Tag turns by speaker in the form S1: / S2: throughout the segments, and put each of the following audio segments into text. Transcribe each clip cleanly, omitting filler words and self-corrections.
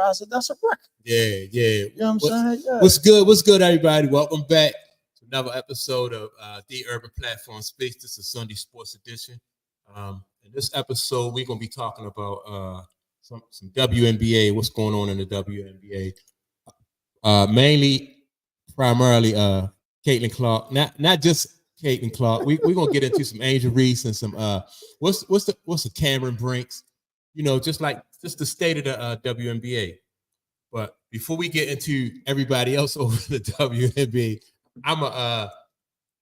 S1: guys, that's a record.
S2: Yeah.
S1: You know what I'm saying? Yeah.
S2: What's good? What's good, everybody? Welcome back to another episode of The Urban Platform Space. This is Sunday Sports Edition. In this episode, we're gonna be talking about some WNBA. What's going on in the WNBA? Primarily, Caitlin Clark. Not just Caitlin Clark. We're gonna get into some Angel Reese and some what's the Cameron Brinks. You know, just the state of the WNBA. But before we get into everybody else over the WNBA,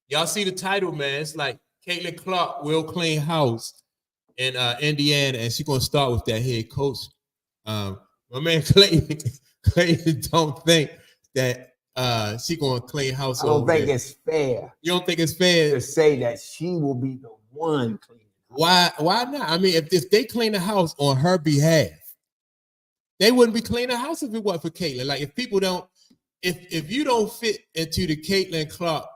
S2: y'all see the title, man. It's like Caitlin Clark will clean house in Indiana, and she's gonna start with that head coach. My man Clayton don't think that she gonna clean house.
S3: I don't think it's fair.
S2: You don't think it's fair
S3: to say that she will be the one cleaning?
S2: Why not? I mean, if they clean the house on her behalf, they wouldn't be cleaning the house if it wasn't for Caitlin. Like if you don't fit into the Caitlin Clark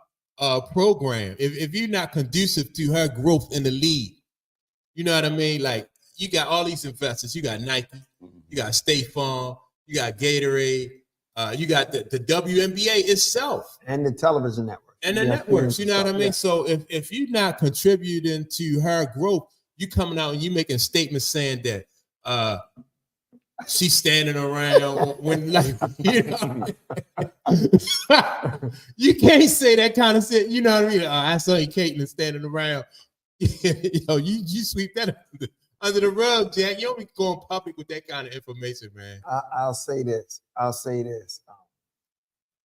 S2: program, if you're not conducive to her growth in the league, you know what I mean? Like you got all these investors. You got Nike, you got State Farm, you got Gatorade, you got the WNBA itself,
S3: and the television network.
S2: And the networks, you know what I mean? Yeah. So if you're not contributing to her growth, you coming out and you making statements saying that she's standing around when, like, you know, you can't say that kind of shit. You know what I mean? I saw Caitlin standing around. You know, you sweep that under the rug, Jack. You don't be going public with that kind of information, man.
S3: I'll say this.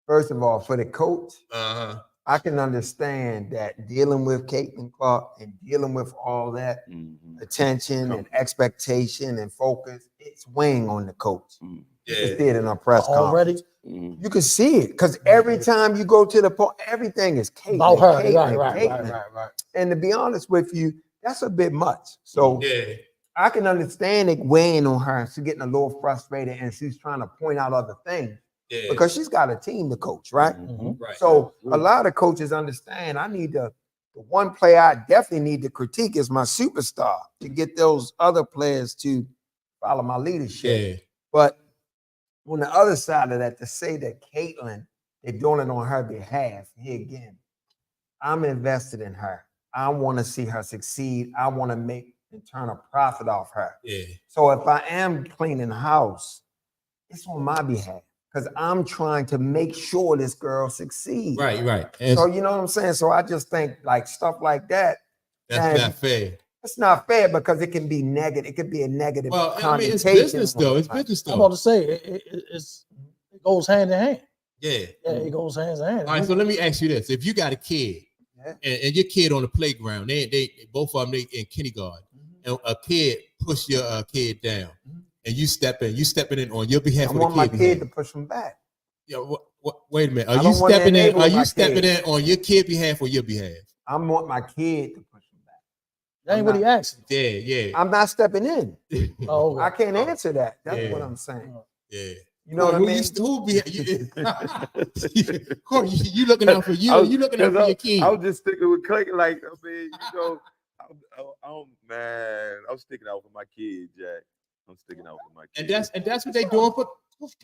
S3: First of all, for the coach, I can understand that dealing with Caitlin Clark and dealing with all that attention and expectation and focus, it's weighing on the coach. Yeah. You can see it in our press conference. You can see it because every time you go to the point, everything is Caitlin. About her, right. And to be honest with you, that's a bit much. So I can understand it weighing on her. She's getting a little frustrated and she's trying to point out other things. Yeah. Because she's got a team to coach, right? Right. So a lot of coaches understand the one player I definitely need to critique is my superstar to get those other players to follow my leadership. Yeah. But on the other side of that, to say that Caitlin, they're doing it on her behalf, here again, I'm invested in her. I want to see her succeed. I want to make and turn a profit off her. Yeah. So if I am cleaning house, it's on my behalf. Because I'm trying to make sure this girl succeeds.
S2: Right.
S3: And so you know what I'm saying? So I just think like stuff like that.
S2: That's not fair.
S3: It's not fair because it can be negative. It could be a negative connotation.
S2: I mean, it's business though. It's business though.
S1: I'm about to say it goes hand in hand.
S2: Yeah,
S1: it goes hand in hand.
S2: All right, so let me ask you this: if you got a kid and your kid on the playground, they both of them in kindergarten, and a kid push your kid down. And you stepping in on your behalf.
S3: I want my kid to push him back.
S2: Yeah, wait a minute. Are you stepping in? Are you stepping in on your kid's behalf or your behalf?
S3: I want my kid to push him back.
S1: That ain't what he asked.
S2: Yeah.
S3: I'm not stepping in.
S1: Oh,
S3: I can't answer that. That's what I'm saying.
S2: Yeah.
S3: You know what I mean?
S2: Corey, you looking out for you. You looking out for your kid.
S4: I was just sticking with Clayton. Like, I mean, I'm sticking out for my kid, Jack. I'm sticking out for my kids.
S2: And that's what they doing for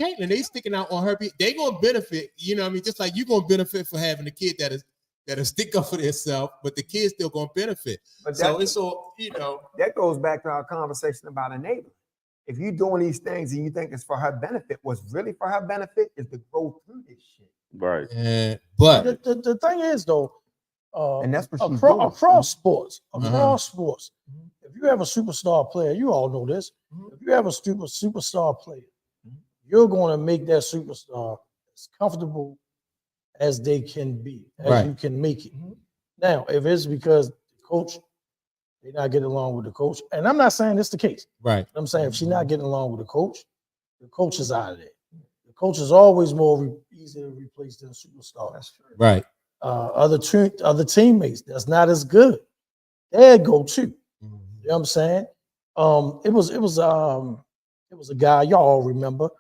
S2: Caitlin. They sticking out on her. They gonna benefit, you know what I mean? Just like you gonna benefit for having a kid that'll stick up for themselves, but the kid's still gonna benefit. But so it's all, you know.
S3: That goes back to our conversation about enabling. If you're doing these things and you think it's for her benefit, what's really for her benefit is to grow through this shit.
S4: Right.
S2: But
S1: the thing is though,
S3: and that's what
S1: across sports. If you have a superstar player, you all know this. If you have a superstar player, you're going to make that superstar as comfortable as they can be, as you can make it. Now, if it's because the coach, they're not getting along with the coach, and I'm not saying this the case.
S2: Right.
S1: I'm saying if she's not getting along with the coach is out of there. The coach is always more easy to replace than a superstar.
S3: That's true.
S2: Right.
S1: Other teammates that's not as good, they'll go too. You know what I'm saying? It was a guy, y'all all remember.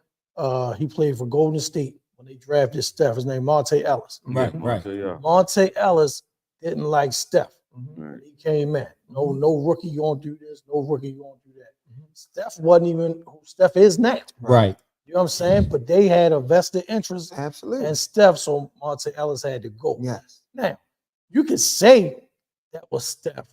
S1: He played for Golden State when they drafted Steph. His name Monte Ellis.
S2: Right.
S1: Monte Ellis didn't like Steph. He came in. No rookie, you won't do this. No rookie, you won't do that. Steph wasn't even who Steph is now.
S2: Right.
S1: You know what I'm saying? But they had a vested interest
S3: Absolutely.
S1: in Steph, so Monte Ellis had to go.
S3: Yes.
S1: Now, you could say that was Steph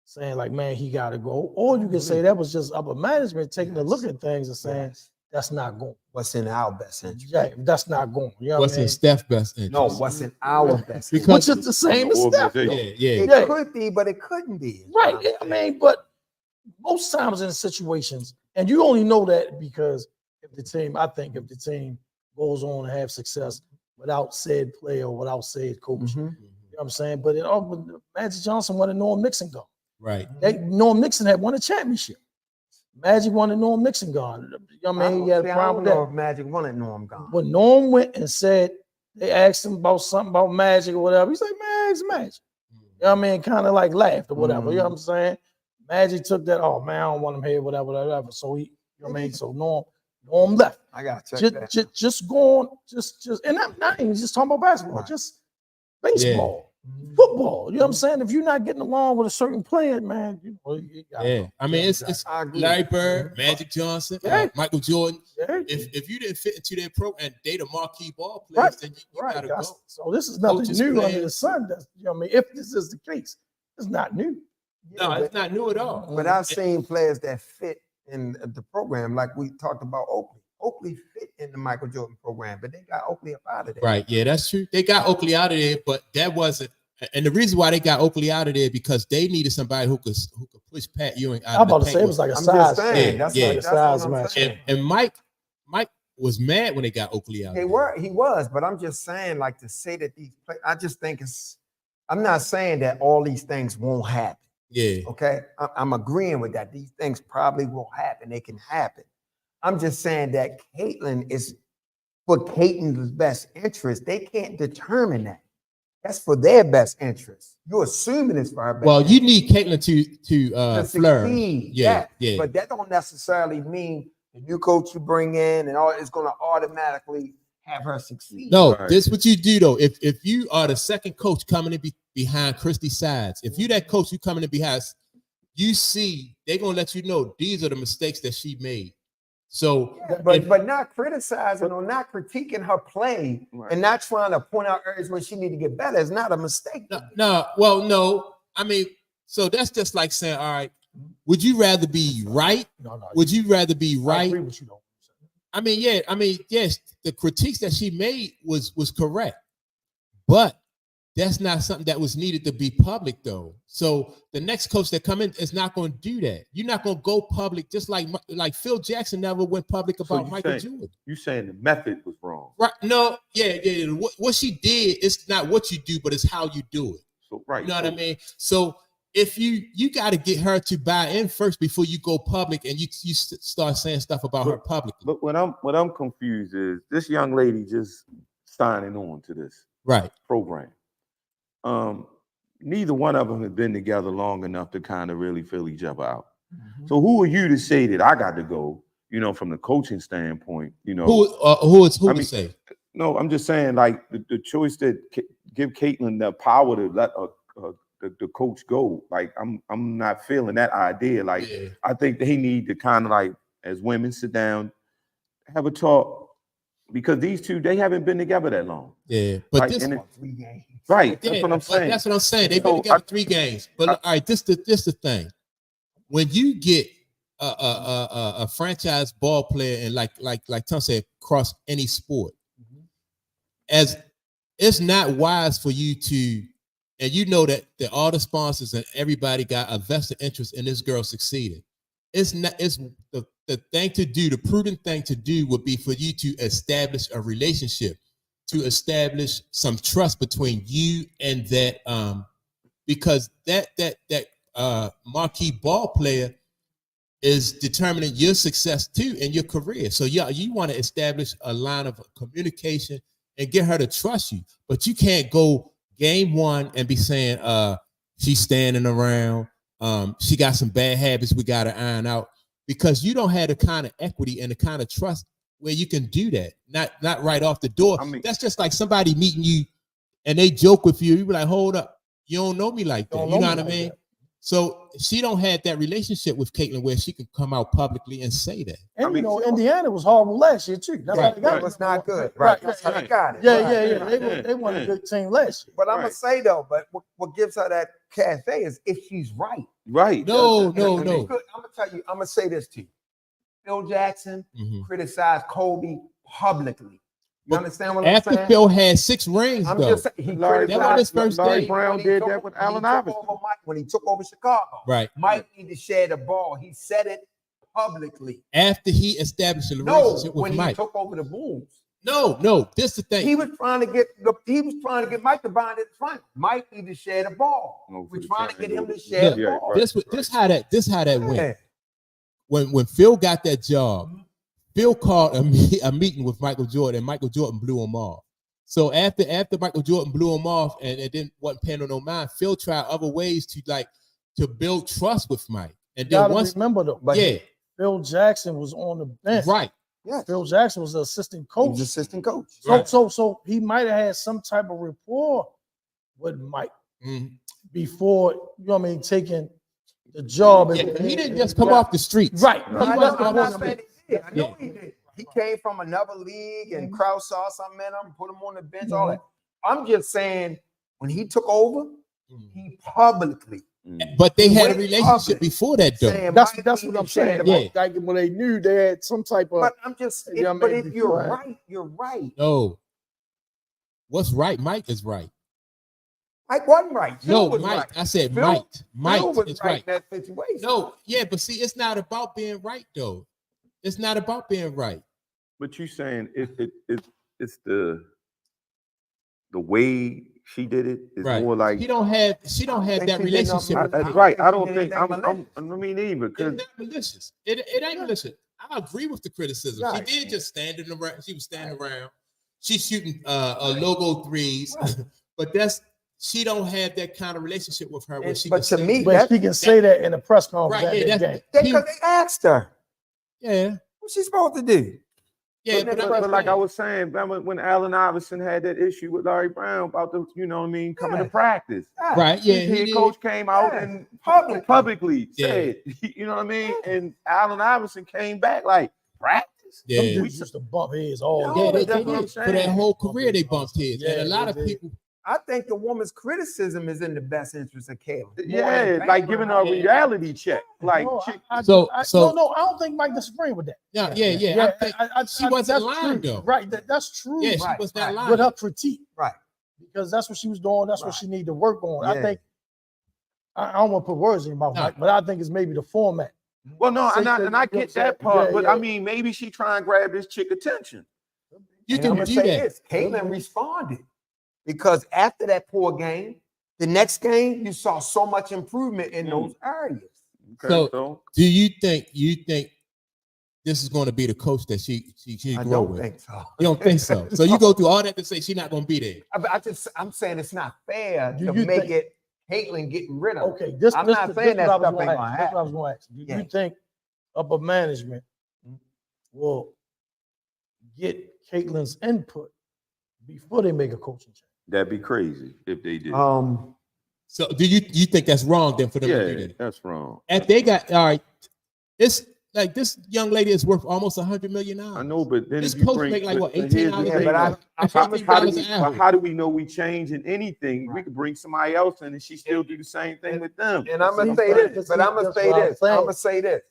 S1: saying, like, man, he got to go. Or you could say that was just upper management taking a look at things and saying, that's not going.
S3: What's in our best interest?
S1: Yeah, that's not going. You know
S2: What's in Steph's best interest?
S3: No, what's in our best interest?
S1: Which is the same as Steph.
S3: It could be, but it couldn't be.
S1: Right. I mean, but most times in situations, and you only know that because if the team goes on to have success without said player or without said coach. You know what I'm saying? But Magic Johnson wanted Norm Nixon gone.
S2: Right.
S1: Norm Nixon had won a championship. Magic wanted Norm Nixon gone. You know what I mean? He had a problem with that.
S3: If Magic wanted Norm gone.
S1: When Norm went and said, they asked him about something about Magic or whatever, he's like, man, it's Magic. You know what I mean? Kind of like laughed or whatever. You know what I'm saying? Magic took that, oh man, I don't want him here, whatever. So he, you know what I mean? So Norm left.
S3: I got to check that.
S1: Just going, and I'm not even just talking about basketball, just baseball, football. You know what I'm saying? If you're not getting along with a certain player, man, you gotta go.
S2: I mean, it's Larry Bird, Magic Johnson, Michael Jordan. If you didn't fit into their program, they the marquee ball players, then you gotta go.
S1: So this is nothing new under the sun. You know what I mean? If this is the case, it's not new.
S2: No, it's not new at all.
S3: But I've seen players that fit in the program, like we talked about Oakley. Oakley fit in the Michael Jordan program, but they got Oakley up out of there.
S2: Right, yeah, that's true. They got Oakley out of there, but that wasn't. And the reason why they got Oakley out of there because they needed somebody who could push Pat Ewing out.
S1: I'm about to say it was like a size.
S3: That's a size match.
S2: And Mike was mad when they got Oakley out.
S3: He was, but I'm just saying, like to say that these. I just think I'm not saying that all these things won't happen.
S2: Yeah.
S3: Okay. I'm agreeing with that. These things probably will happen. They can happen. I'm just saying that Caitlin is for Caitlin's best interest. They can't determine that. That's for their best interest. You're assuming it's for her best.
S2: Well, you need Caitlin to
S3: succeed.
S2: Yeah.
S3: But that don't necessarily mean the new coach you bring in and all is going to automatically have her succeed.
S2: No, this is what you do though. If you are the second coach coming in behind Christie sides, if you that coach you coming in behind, you see they're gonna let you know these are the mistakes that she made. So,
S3: but not criticizing or not critiquing her play and not trying to point out areas where she need to get better is not a mistake.
S2: No. I mean, so that's just like saying, all right, would you rather be right?
S1: No.
S2: Would you rather be right?
S1: I agree with you though.
S2: Yes, the critiques that she made was correct, but that's not something that was needed to be public though. So the next coach that come in is not going to do that. You're not going to go public, just like Phil Jackson never went public about Michael Jordan.
S4: You saying the method was wrong,
S2: right? No, yeah. What she did is not what you do, but it's how you do it.
S4: So right,
S2: you know what I mean? So if you got to get her to buy in first before you go public and you start saying stuff about her publicly.
S4: But what I'm confused is this young lady just signing on to this program. Neither one of them have been together long enough to kind of really fill each other out. So who are you to say that I got to go? You know, from the coaching standpoint, you know,
S2: who to say?
S4: No, I'm just saying like the choice that give Caitlin the power to let the coach go. Like I'm not feeling that idea. Like I think they need to kind of like as women sit down, have a talk, because these two they haven't been together that long.
S2: Yeah, but
S4: like,
S3: 3 games.
S4: Right, that's what I'm saying.
S2: That's what I'm saying. They've been together 3 games. But all right, this the thing. When you get a franchise ball player and like Tom said, across any sport, as it's not wise for you to. And you know that all the sponsors and everybody got a vested interest in this girl succeeding. It's not. It's the thing to do. The prudent thing to do would be for you to establish a relationship, to establish some trust between you and that. Because that marquee ball player is determining your success too in your career. So you want to establish a line of communication and get her to trust you, but you can't go game 1 and be saying she's standing around, she got some bad habits we got to iron out, because you don't have the kind of equity and the kind of trust where you can do that. Not right off the door. I mean, that's just like somebody meeting you and they joke with you. You be like, hold up, you don't know me like that. You know what I mean? So she don't have that relationship with Caitlin where she can come out publicly and say that.
S1: And Indiana was horrible last year too. That's how they got
S3: it was not good.
S1: Right.
S3: That's how they got it.
S1: Yeah. They won a good team last year.
S3: But I'm gonna say though, but what gives her that cachet is if she's right.
S4: Right.
S2: No.
S3: I'm gonna say this to you. Phil Jackson criticized Kobe publicly. You understand what I'm saying?
S2: After Phil had 6 rings,
S3: I'm
S2: though.
S3: just saying he
S2: That was his first
S4: Larry
S2: day.
S4: Brown did that with Allen Iverson.
S3: When he took over Chicago.
S2: Right.
S3: Mike needed to share the ball. He said it publicly.
S2: After he established a relationship with
S3: when
S2: Mike.
S3: he took over the Bulls.
S2: No. This the thing.
S3: He was trying to get Mike to bind it front. Mike needed to share the ball. We're trying to get him to share the ball.
S2: This how that went. When Phil got that job, Phil called a meeting with Michael Jordan, and Michael Jordan blew him off. So after Michael Jordan blew him off, and it wasn't paying on no mind, Phil tried other ways to build trust with Mike. And then
S1: remember though, Phil Jackson was on the bench.
S2: Right.
S1: Yeah. Phil Jackson was the assistant coach.
S3: He was assistant coach.
S1: So he might have had some type of rapport with Mike before, you know what I mean, taking the job.
S2: Yeah, he didn't just come off the streets.
S1: Right.
S3: I know he did. He came from another league and Krause saw something in him, put him on the bench, all that. I'm just saying, when he took over, he publicly.
S2: But they had a relationship before that, though.
S1: That's what I'm saying.
S2: Yeah.
S1: Like when they knew they had some type of.
S3: But I'm just. If you're right, you're right.
S2: No. What's right? Mike is right.
S3: Mike wasn't right.
S2: No, Mike. Right. I said Mike. Mike is right.
S3: In that situation.
S2: No, yeah, but see, it's not about being right, though. It's not about being right.
S4: But you saying it's the way she did it is more like
S2: she don't have that relationship.
S4: Right. I don't think I mean either because
S2: it's not malicious. It ain't malicious. I agree with the criticism.
S3: Right.
S2: She did just standing around. She was standing around. She's shooting logo threes, but she don't have that kind of relationship with her. Where she
S3: but to me,
S1: she can say that in a press conference.
S2: Right,
S3: because they asked her.
S2: Yeah.
S3: What's she supposed to do?
S2: Yeah,
S4: but like I was saying, when Allen Iverson had that issue with Larry Brown about the, you know what I mean, coming to practice.
S2: Right, yeah.
S4: His coach came out and publicly said, you know what I mean? And Allen Iverson came back like, practice?
S2: Yeah.
S1: We just to bump heads all
S2: day. They did. For that whole career, they bumped heads. And a lot of people.
S3: I think the woman's criticism is in the best interest of Caleb.
S4: Yeah, like giving her a reality check. Like,
S1: I don't think Mike disagreed with that.
S2: Yeah. She wasn't lying though.
S1: Right, that's true.
S2: Yeah, she was not lying.
S1: With her critique,
S3: right?
S1: Because that's what she was doing. That's what she needed to work on. I think I don't want to put words in your mouth, Mike, but I think it's maybe the format.
S4: Well, no, and I get that part, but I mean, maybe she try and grab this chick attention.
S2: You can do that.
S3: Caitlin responded. Because after that poor game, the next game, you saw so much improvement in those areas.
S2: Okay, so do you think this is going to be the coach that she
S3: I
S2: grow
S3: don't
S2: with?
S3: think so.
S2: You don't think so? So you go through all that to say she's not going to be there.
S3: I'm saying it's not fair to make it Caitlin getting rid of.
S1: Okay,
S3: I'm not saying that stuff ain't going to happen.
S1: That's what I was going to ask. Do you think upper management will get Caitlin's input before they make a coaching change?
S4: That'd be crazy if they did.
S2: So do you think that's wrong then for them to do that?
S4: That's wrong.
S2: If they got all right, it's like this young lady is worth almost $100 million.
S4: I know, but then
S2: this coach make like what $18?
S4: How do we know we changing anything? Right. We could bring somebody else in and she still do the same thing with them.
S3: And I'm gonna say this, but I'm gonna say this.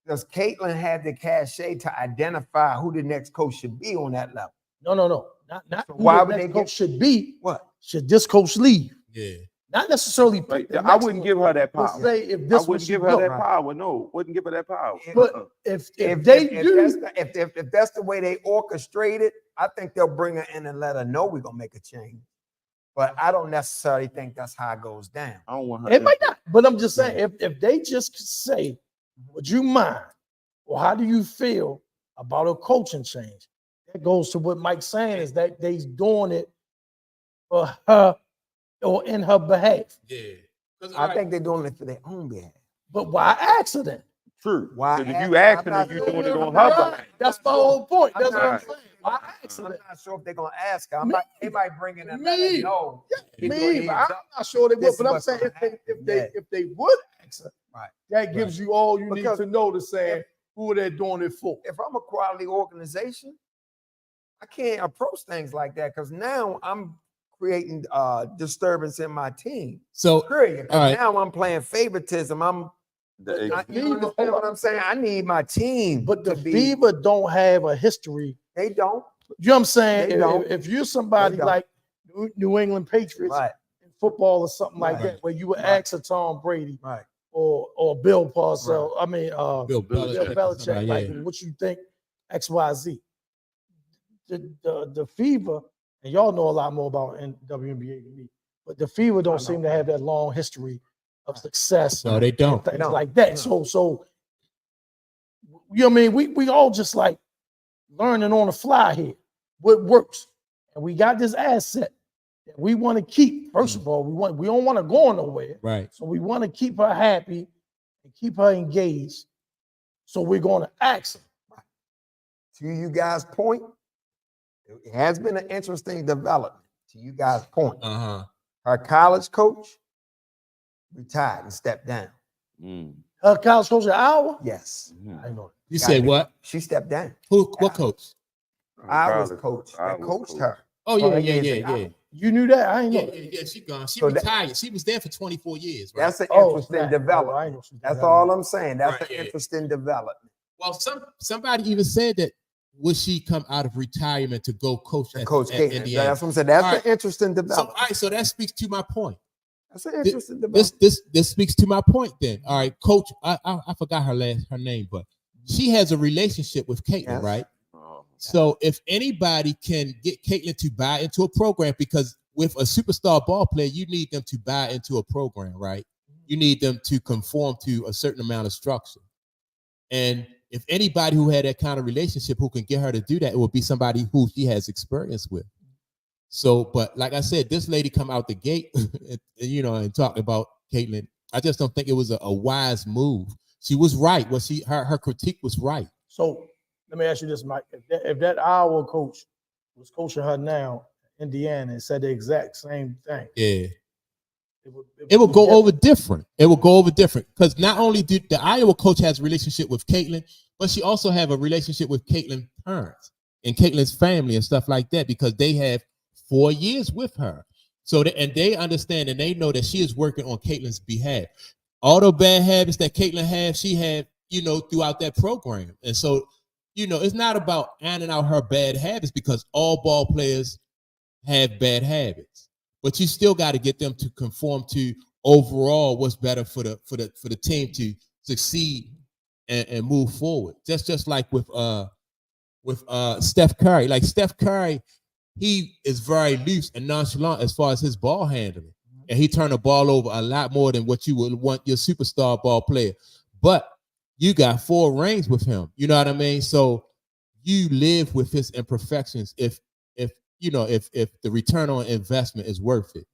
S3: Does Caitlin have the cachet to identify who the next coach should be on that level?
S1: No. Not
S3: so why would
S1: the next coach should be.
S3: What?
S1: Should this coach leave?
S2: Yeah.
S1: Not necessarily.
S4: I wouldn't give her that power.
S1: Say if this
S4: I wouldn't give her that power. No, wouldn't give her that power.
S1: But if they do,
S3: if that's the way they orchestrate it, I think they'll bring her in and let her know we're gonna make a change. But I don't necessarily think that's how it goes down.
S4: I don't want her.
S1: It might not. But I'm just saying, if they just say, "Would you mind?" or "How do you feel about a coaching change?" That goes to what Mike's saying is that they's doing it for her or in her behalf.
S2: Yeah.
S3: I think they're doing it for their own behalf.
S1: But why accident?
S4: True.
S3: Why
S4: Because if
S3: ask-
S4: you asking
S3: I'm
S4: her,
S3: not-
S4: you doing it on
S3: I'm
S4: her
S3: not-
S4: back.
S1: That's my whole point.
S3: I'm
S1: That's what I'm
S3: not-
S1: saying. Why ask
S3: I'm
S1: her that?
S3: not sure if they're gonna ask her.
S1: Me-
S3: They might bring in and let
S1: Me.
S3: her know. Give you a
S1: Me, but
S3: heads
S1: I'm
S3: up.
S1: not sure they would.
S3: This
S1: But
S3: is
S1: I'm
S3: what's
S1: saying
S3: gonna happen.
S1: if they would ask her,
S3: Right.
S1: that gives you all you
S3: Because
S1: need to know to say who they're doing it for.
S3: If I'm a quality organization, I can't approach things like that because now I'm creating disturbance in my team.
S2: So
S3: Period. 'Cause
S2: all right.
S3: now I'm playing favoritism. You understand what I'm saying? I need my team.
S1: But the
S3: to be.
S1: Fever don't have a history.
S3: They don't.
S1: You know what I'm saying?
S3: They don't.
S1: If you're somebody
S3: They don't.
S1: like New England Patriots
S3: Right.
S1: in football or something like
S3: Right.
S1: that, where you would
S3: Right.
S1: ask a Tom Brady
S3: Right.
S1: or Bill Parcells, I mean
S2: Bill
S1: Bill
S2: Belichick.
S1: Belichick,
S2: Yeah.
S1: like what you think XYZ. The Fever, and y'all know a lot more about WNBA than me, but the Fever don't seem to have that long history of success.
S2: No, they don't.
S1: and things
S3: They don't.
S1: like that.
S3: No.
S1: So you know what I mean? We all just like learning on the fly here what works, and we got this asset that we want to keep. First of all, we don't want to go nowhere,
S2: Right.
S1: so we want to keep her happy and keep her engaged. So we're going to ask her.
S3: To you guys' point, it has been an interesting development. To you guys' point,
S2: Uh-huh.
S3: her college coach retired and stepped down.
S1: Her college coach at Iowa.
S3: Yes,
S1: I know.
S2: You say what?
S3: she stepped down.
S2: Who? What coach?
S3: Iowa's coach that coached her.
S2: Oh yeah,
S3: 5
S2: yeah,
S3: years
S2: yeah,
S3: ago.
S2: yeah.
S1: You knew that? I ain't know.
S2: Yeah. She gone. She
S3: So that-
S2: retired. She was there for 24 years. Right?
S3: That's an
S1: Oh,
S3: interesting
S1: snap.
S3: development.
S1: I ain't know she did
S3: That's
S1: that.
S3: all I'm saying. That's
S2: Right,
S3: an
S2: yeah.
S3: interesting development.
S2: Well, somebody even said that would she come out of retirement to go coach at,
S3: Coach
S2: at
S3: Caitlin.
S2: Indiana?
S3: That's what I'm saying. That's
S2: All right.
S3: an interesting
S2: So,
S3: development.
S2: all right, so that speaks to my point.
S3: That's an interesting
S2: This
S3: development.
S2: this speaks to my point. Then, all right, Coach. I forgot her name, but she has a relationship with Caitlin,
S3: Yes.
S2: right? So if anybody can get Caitlin to buy into a program, because with a superstar ball player, you need them to buy into a program, right? You need them to conform to a certain amount of structure. And if anybody who had that kind of relationship who can get her to do that, it would be somebody who she has experience with. So, but like I said, this lady come out the gate, and talk about Caitlin. I just don't think it was a wise move. She was right. Her critique was right.
S1: So let me ask you this, Mike. If that Iowa coach was coaching her now, Indiana, and said the exact same thing,
S2: Yeah.
S1: it
S2: It will
S1: be
S2: go
S1: different.
S2: over different. It will go over different because not only did the Iowa coach has a relationship with Caitlin, but she also have a relationship with Caitlin's parents and Caitlin's family and stuff like that because they have 4 years with her. So they understand and they know that she is working on Caitlin's behalf. All the bad habits that Caitlin had, she had, throughout that program. And so, it's not about ironing out her bad habits because all ball players have bad habits. But you still got to get them to conform to overall what's better for the team to succeed and move forward. Just like with Steph Curry. Like Steph Curry, he is very loose and nonchalant as far as his ball handling. And he turned the ball over a lot more than what you would want your superstar ball player. But you got 4 rings with him. You know what I mean? So you live with his imperfections if the return on investment is worth it.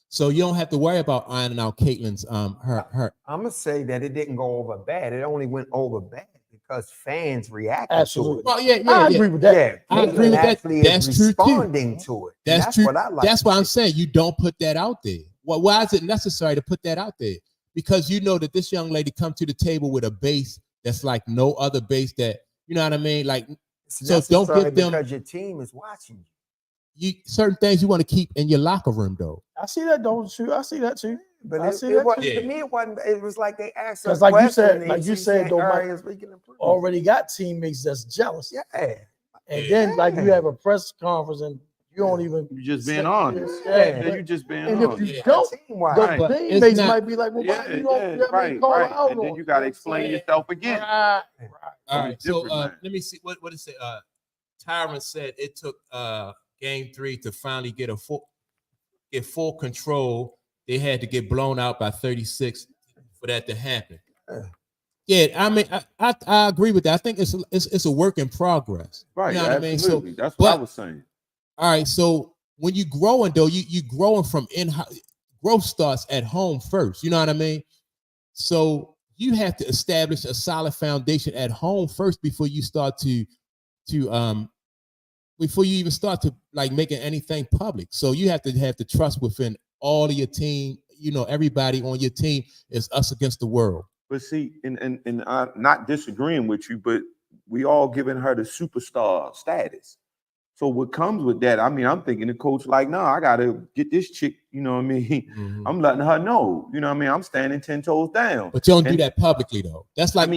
S2: So you don't have to worry about ironing out Caitlin's her.
S3: I'm gonna say that it didn't go over bad. It only went over bad because fans reacted
S1: Absolutely.
S3: to it.
S2: Well, yeah.
S1: I agree with that.
S3: Yeah,
S2: I agree with that.
S3: actually
S2: That's
S3: is
S2: true, too.
S3: responding to it. And
S2: That's true.
S3: what I like.
S2: That's
S3: to
S2: why I'm
S3: see.
S2: saying you don't put that out there. Well, why is it necessary to put that out there? Because you know that this young lady come to the table with a base that's like no other base that, you know what I mean? Like,
S3: It's
S2: so don't
S3: necessary
S2: get them
S3: because your team is watching you.
S2: certain things you want to keep in your locker room though.
S1: I see that though too. I see that too.
S3: But
S1: I
S3: it,
S1: see
S3: it
S1: that
S3: wasn't,
S2: too.
S3: to me, it wasn't. It was like they asked us
S1: Because like you
S3: questions
S1: said,
S3: and
S1: like you
S3: she's
S1: said,
S3: saying
S1: though, Mike,
S3: areas we can improve.
S1: already got teammates that's jealous.
S3: Yeah.
S1: And then like you have a press conference and you don't even
S4: You just being
S1: say
S4: honest.
S1: this,
S4: Yeah, you just being
S1: and if
S4: honest.
S1: you don't,
S3: Team-wise.
S1: the
S4: Right.
S1: teammates
S2: It's not-
S1: might be like, well, why
S4: Yeah,
S1: you don't
S4: yeah,
S1: you know what I mean,
S4: right,
S1: call her
S4: right.
S1: out
S4: And then
S1: on
S4: you
S1: it,
S4: got to
S1: know what I'm
S4: explain
S1: saying?
S4: yourself again.
S1: Right.
S2: All
S4: So
S2: right.
S4: it's
S2: So
S4: different, man.
S2: let me see what did it say? Tyron said it took game 3 to finally get full control. They had to get blown out by 36 for that to happen. Yeah, I mean, I agree with that. I think it's a work in progress.
S4: Right,
S2: You know what I mean?
S4: absolutely.
S2: So,
S4: That's what I
S2: but-
S4: was saying.
S2: All right, so when you growing though, you growing from growth starts at home first. You know what I mean? So you have to establish a solid foundation at home first before you start to before you even start to like making anything public. So you have the trust within all of your team. You know, everybody on your team is us against the world.
S4: But see, and I'm not disagreeing with you, but we all giving her the superstar status. So what comes with that? I mean, I'm thinking the coach like, no, I gotta get this chick. You know what I mean? Mm-hmm. I'm letting her know. You know what I mean? I'm standing 10 toes down.
S2: But you don't do that publicly though. That's like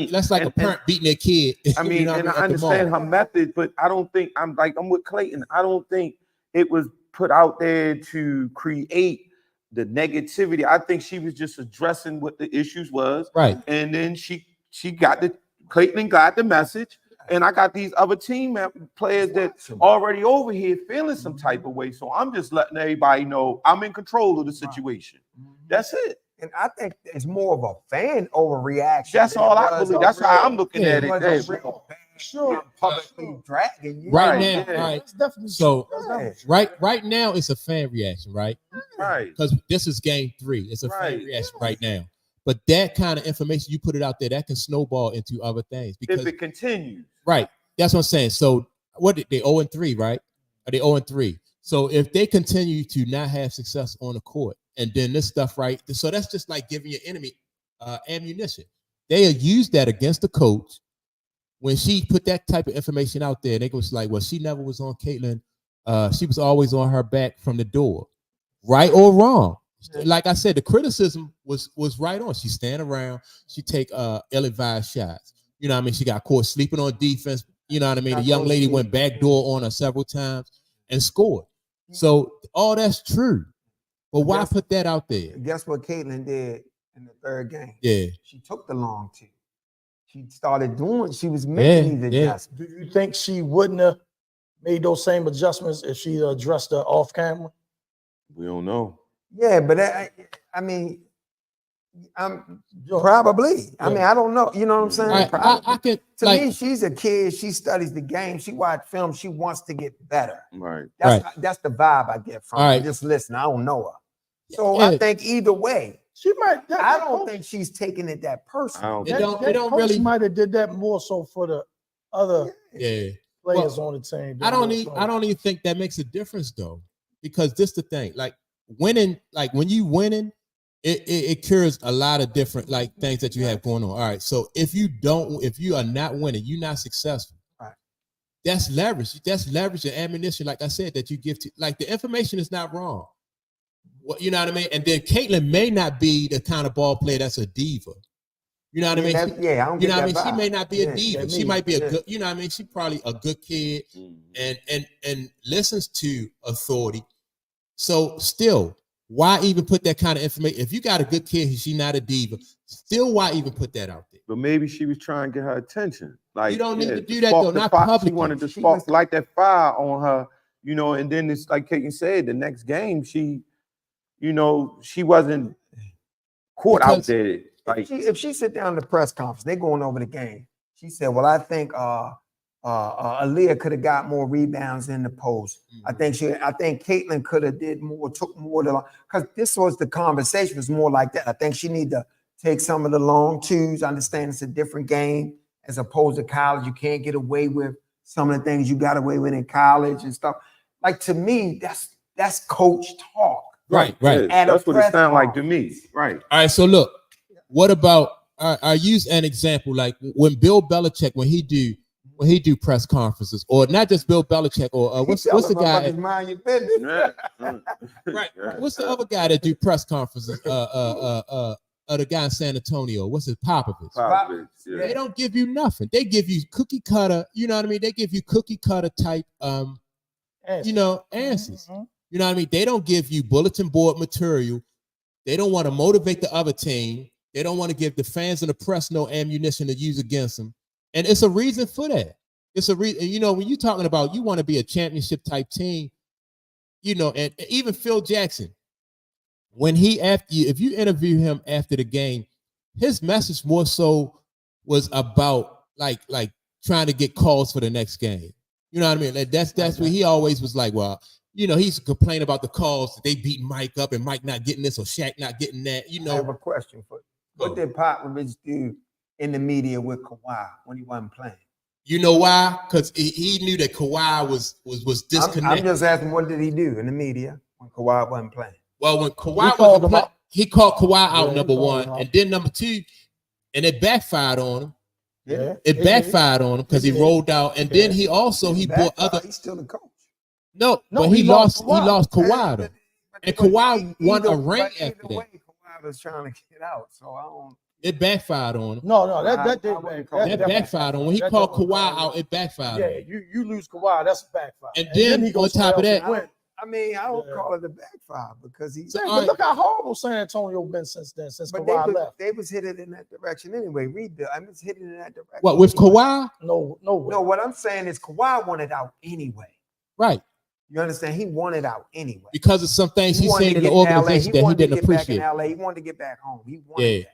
S2: a parent beating their kid.
S4: I mean, and I understand her method, but I don't think I'm with Clayton. I don't think it was put out there to create the negativity. I think she was just addressing what the issues was.
S2: Right.
S4: And then she got Clayton got the message. And I got these other team players that already over here feeling some type of way. So I'm just letting everybody know I'm in control of the situation. That's it.
S3: And I think it's more of a fan overreaction.
S4: That's all I believe. That's how I'm looking at it.
S3: Sure, publicly dragging you.
S2: Right now,
S1: yeah.
S2: right.
S1: It's definitely
S2: So
S1: right.
S2: right now it's a fan reaction, right?
S4: Right.
S2: Because this is game 3. It's a fan reaction right now. But that kind of information, you put it out there, that can snowball into other things. Because
S4: if it continues.
S2: Right. That's what I'm saying. So what did they 0-3, right? Are they 0-3? So if they continue to not have success on the court, and then this stuff, right? So that's just like giving your enemy ammunition. They'll use that against the coach when she put that type of information out there. They was like, well, she never was on Caitlin. She was always on her back from the door, right or wrong. Like I said, the criticism was right on. She stand around. She take ill-advised shots. You know what I mean? She got caught sleeping on defense. You know what I mean? The young lady went backdoor on her several times and scored. So all that's true. But why put that out there?
S3: Guess what Caitlin did in the 3rd game?
S2: Yeah.
S3: She took the long two. She started doing, she was making these adjustments.
S1: Do you think she wouldn't have made those same adjustments if she addressed her off camera?
S4: We don't know.
S3: Yeah, but I mean, probably. I mean, I don't know. You know what I'm saying?
S2: I can,
S3: to me, she's a kid. She studies the game. She watches film. She wants to get better.
S4: Right.
S3: That's the vibe I get from her. Just listen, I don't know her. So I think either way,
S1: she might.
S3: I don't think she's taking it that personal.
S2: They don't really.
S1: Might have did that more so for the other players on the team.
S2: I don't even think that makes a difference though, because this the thing. Like winning, like when you winning, it cures a lot of different like things that you have going on. All right. So if you are not winning, you're not successful.
S3: Right.
S2: That's leverage. That's leverage and ammunition, like I said, that you give to like the information is not wrong. You know what I mean? And then Caitlin may not be the kind of ball player that's a diva. You know what I mean?
S3: I don't
S2: you know what I mean?
S3: vibe.
S2: She may not be a diva. She might be a good, you know what I mean? She probably a good kid and listens to authority. So still, why even put that kind of information? If you got a good kid, she's not a diva. Still, why even put that out there?
S4: But maybe she was trying to get her attention. Like
S2: you don't need to do that though, not publicly.
S4: She wanted to light that fire on her, you know. And then it's like Caitlin said, the next game she wasn't caught out there. Like
S3: if she sit down in the press conference, they going over the game. She said, "Well, I think Aaliyah could have got more rebounds in the post. Mm-hmm. I think Caitlin could have did more, took more because this was the conversation was more like that. I think she need to take some of the long twos. Understand it's a different game as opposed to college. You can't get away with some of the things you got away with in college and stuff. Like to me, that's coach talk.
S2: Right.
S4: That's what it sounds like to me. Right.
S2: All right. So look, what about I use an example like when Bill Belichick when he do press conferences, or not just Bill Belichick, or what's the guy?
S3: Mind your business.
S2: Right. What's the other guy that do press conferences? The guy in San Antonio. What's his Popovich?
S4: Yeah.
S2: They don't give you nothing. They give you cookie cutter. You know what I mean? They give you cookie cutter type. Answers.
S1: Mm-hmm.
S2: You know what I mean? They don't give you bulletin board material. They don't want to motivate the other team. They don't want to give the fans and the press no ammunition to use against them. And it's a reason for that. It's a reason, you know, when you're talking about you want to be a championship type team, you know, and even Phil Jackson, when if you interview him after the game, his message more so was about like trying to get calls for the next game. You know what I mean? Like that's what he always was like, well, you know, he's complaining about the calls that they beat Mike up and Mike not getting this or Shaq not getting that, you know.
S3: I have a question for you. What did Popovich do in the media with Kawhi when he wasn't playing?
S2: You know why? Because he knew that Kawhi was disconnected.
S3: I'm just asking, what did he do in the media when Kawhi wasn't playing?
S2: Well, when Kawhi wasn't playing, he called Kawhi out, number one, and then number two, and it backfired on him.
S1: Yeah,
S2: it backfired on him because he rolled out, and then he also brought other.
S3: He's still the coach.
S2: No, but he lost Kawhi though. And Kawhi won a ring after that.
S3: Kawhi was trying to get out, so I don't.
S2: It backfired on him.
S1: No, that
S2: backfired on him. When he called Kawhi out, it backfired.
S1: Yeah, you lose Kawhi, that's a backfire.
S2: And then he on top of that,
S3: I mean, I don't call it a backfire because he.
S1: But look how horrible San Antonio been since then, since Kawhi left.
S3: They was headed in that direction anyway. I was headed in that direction.
S2: What with Kawhi?
S1: No.
S3: What I'm saying is Kawhi wanted out anyway.
S2: Right.
S3: You understand? He wanted out anyway
S2: because of some things he said in the organization that he didn't appreciate.
S3: He wanted to get back home. He wanted that.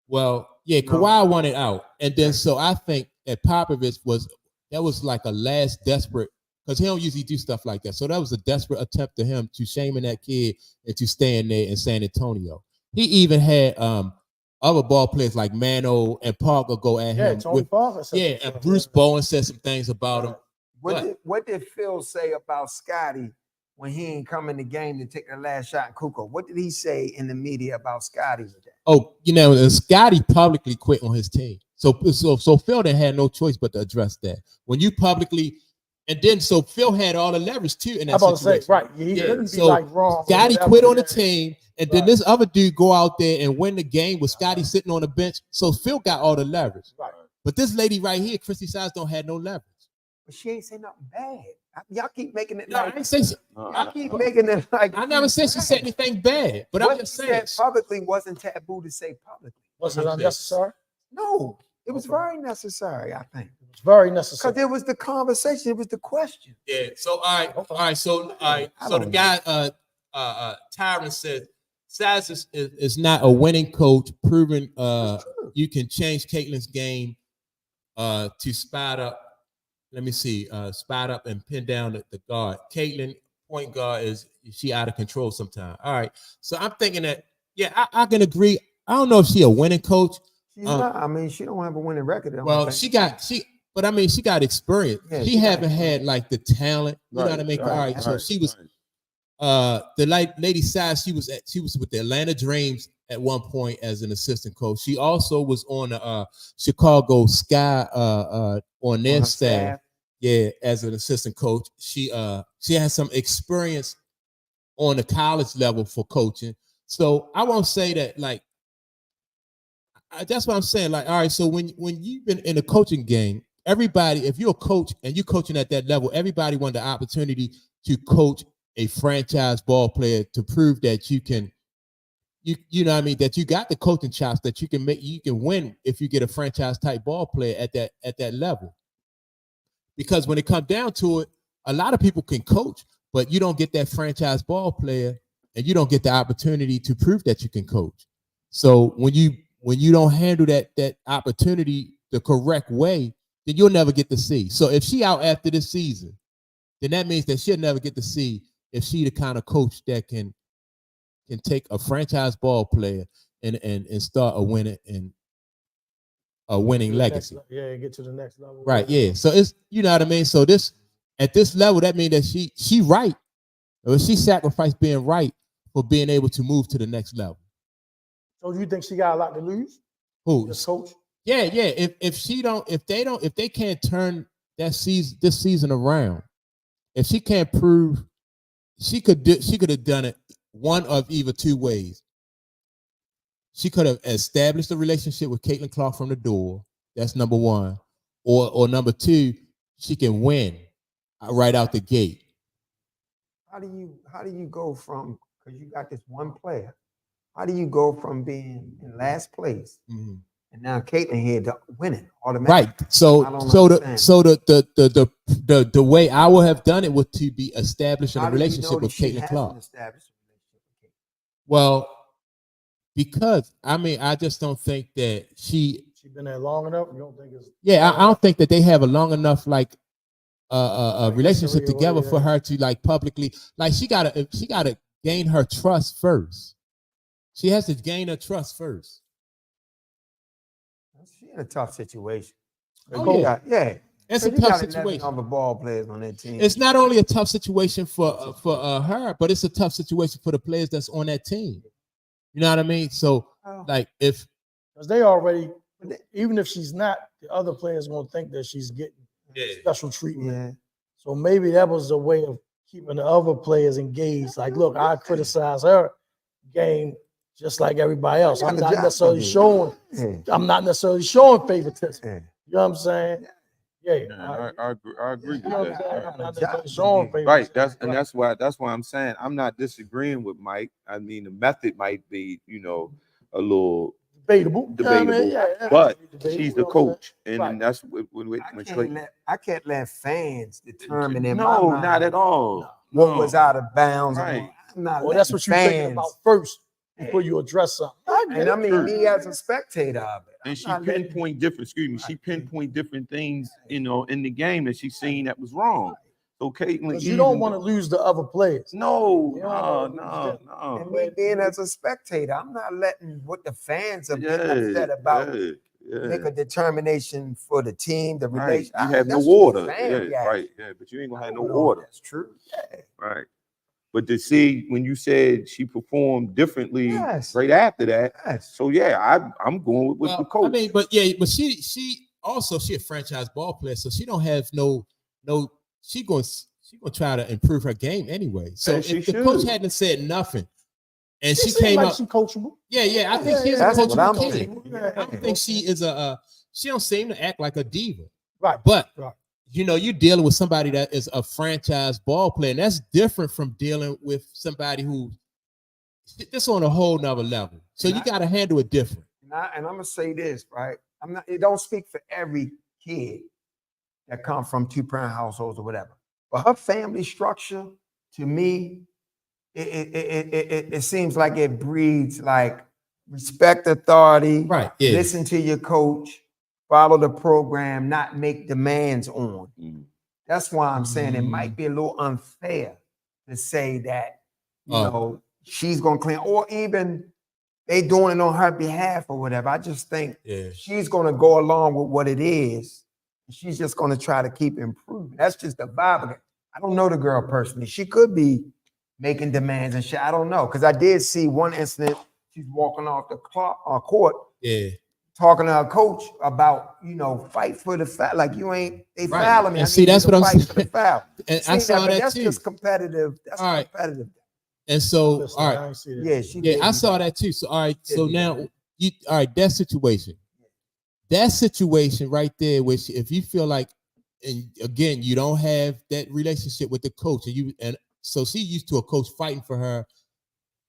S2: Well, Kawhi wanted out, and then so I think that Popovich was like a last desperate, because he don't usually do stuff like that. So that was a desperate attempt to him to shaming that kid and to staying there in San Antonio. He even had other ball players like Mano and Parker go at him.
S1: Tony Parker.
S2: And Bruce Bowen said some things about him.
S3: What did Phil say about Scotty when he ain't come in the game to take the last shot in Kukoc? What did he say in the media about Scotty with that?
S2: Oh, Scotty publicly quit on his team. So Phil didn't have no choice but to address that. When you publicly, and then so Phil had all the leverage too in that situation.
S1: Say, right. He couldn't be like wrong.
S2: Scotty quit on the team, and then this other dude go out there and win the game with Scotty sitting on the bench. So Phil got all the leverage.
S1: Right.
S2: But this lady right here, Christie Sides, don't have no leverage.
S3: But she ain't say nothing bad. Y'all keep making it.
S2: No, I didn't say so.
S3: Y'all keep making it like.
S2: I never said she said anything bad, but I'm just saying.
S3: Publicly wasn't taboo to say publicly.
S1: Was it unnecessary?
S3: No, it was very necessary. I think
S1: it was very necessary
S3: because it was the conversation. It was the question.
S2: Yeah. So all right. So the guy, Tyron said, Sides is not a winning coach. Proven you can change Caitlin's game to spot up. Let me see. Spot up and pin down the guard. Caitlin, point guard, is she out of control sometimes. All right. So I'm thinking that, I can agree. I don't know if she a winning coach.
S3: She's not. I mean, she don't have a winning record.
S2: Well, she got experience.
S3: Yeah,
S2: she haven't had like the talent. You know what I mean? All right. So she was the lady Size, she was with the Atlanta Dreams at one point as an assistant coach. She also was on the Chicago Sky on their staff. Yeah, as an assistant coach. She has some experience on the college level for coaching. So I won't say that like that's what I'm saying. Like, all right, so when you've been in a coaching game, everybody, if you're a coach and you're coaching at that level, everybody want the opportunity to coach a franchise ball player to prove that you can, you know what I mean, that you got the coaching chops, that you can win if you get a franchise type ball player at that level. Because when it comes down to it, a lot of people can coach, but you don't get that franchise ball player and you don't get the opportunity to prove that you can coach. So when you don't handle that opportunity the correct way, then you'll never get to see. So if she out after this season, then that means that she'll never get to see if she the kind of coach that can take a franchise ball player and start a winning legacy.
S1: Get to the next level.
S2: Right. Yeah. So it's, you know what I mean? So this, at this level, that means that she right. Or she sacrificed being right for being able to move to the next level.
S1: So you think she got a lot to lose?
S2: Who?
S1: The coach?
S2: Yeah. If they can't turn this season around, if she can't prove, she could have done it one of either two ways. She could have established a relationship with Caitlin Clark from the door. That's number one. Or number two, she can win right out the gate.
S3: How do you go from, because you got this one player, how do you go from being in last place and now Caitlin here to winning automatically? Right.
S2: So the way I would have done it was to be establishing a relationship with Caitlin Clark. Well, because I just don't think that she's
S1: been there long enough. You don't think it's
S2: I don't think that they have a long enough like a relationship together for her to like publicly, like she gotta gain her trust first. She has to gain her trust first.
S3: She's in a tough situation.
S2: Oh, yeah.
S3: Yeah.
S2: It's
S3: So
S2: a
S3: you
S2: tough
S3: got 11
S2: situation.
S3: other ball players on that team.
S2: It's not only a tough situation for her, but it's a tough situation for the players that's on that team. You know what I mean? So, like, if
S1: because they already, even if she's not, the other players won't think that she's getting special treatment.
S3: Yeah.
S1: So maybe that was a way of keeping the other players engaged. Like, look, I criticize her game just like everybody else. I'm not necessarily showing. I'm not necessarily showing favoritism. You know what I'm saying? Yeah,
S4: I agree with that.
S1: I'm not necessarily showing favoritism.
S4: Right. That's why I'm saying I'm not disagreeing with Mike. I mean, the method might be, a little
S1: debatable.
S4: But she's the coach, and that's when
S3: I can't let fans determine in my
S4: no,
S3: mind
S4: not at all.
S3: what was out of bounds.
S4: Right.
S3: I'm not
S1: Well, that's what you're thinking about first before you address something.
S3: And I mean, me as a spectator of it.
S4: And she pinpoint different. She pinpoint different things, in the game that she's seen that was wrong. So Caitlin,
S1: you don't want to lose the other players.
S4: No.
S3: And me being as a spectator, I'm not letting what the fans are getting upset about make a determination for the team, the relationship.
S4: You have no order. But you ain't gonna have no order.
S3: That's true.
S4: Right. But to see when you said she performed differently right after that, so I'm going with the coach.
S2: I mean, but she a franchise ball player, so she don't have no. She gonna try to improve her game anyway. So if the coach hadn't said nothing, and she came up,
S1: she coachable.
S2: Yeah, I think she's a coachable kid.
S3: I
S2: don't think she is she don't seem to act like a diva.
S1: Right.
S2: But you're dealing with somebody that is a franchise ball player, and that's different from dealing with somebody who just on a whole nother level. So you got to handle it different.
S3: And I'm gonna say this, right? It don't speak for every kid that come from two-parent households or whatever. But her family structure, to me, it seems like it breeds like respect authority,
S2: right? Yeah.
S3: Listen to your coach, follow the program, not make demands on. That's why I'm saying it might be a little unfair to say that she's gonna clean, or even they doing it on her behalf or whatever. I just think she's gonna go along with what it is. She's just going to try to keep improving. That's just the vibe of it. I don't know the girl personally. She could be making demands and shit. I don't know. Because I did see one incident. She's walking off the court, talking to her coach about, fight for the foul. Like, you ain't, they fouling me.
S2: And see, that's what I'm saying.
S3: For the foul.
S2: And I saw that
S3: that's
S2: too.
S3: Just competitive. That's competitive.
S2: And so,
S1: I
S2: saw that too. So, all right. So now, that situation. That situation right there, which if you feel like, and again, you don't have that relationship with the coach, and so she used to a coach fighting for her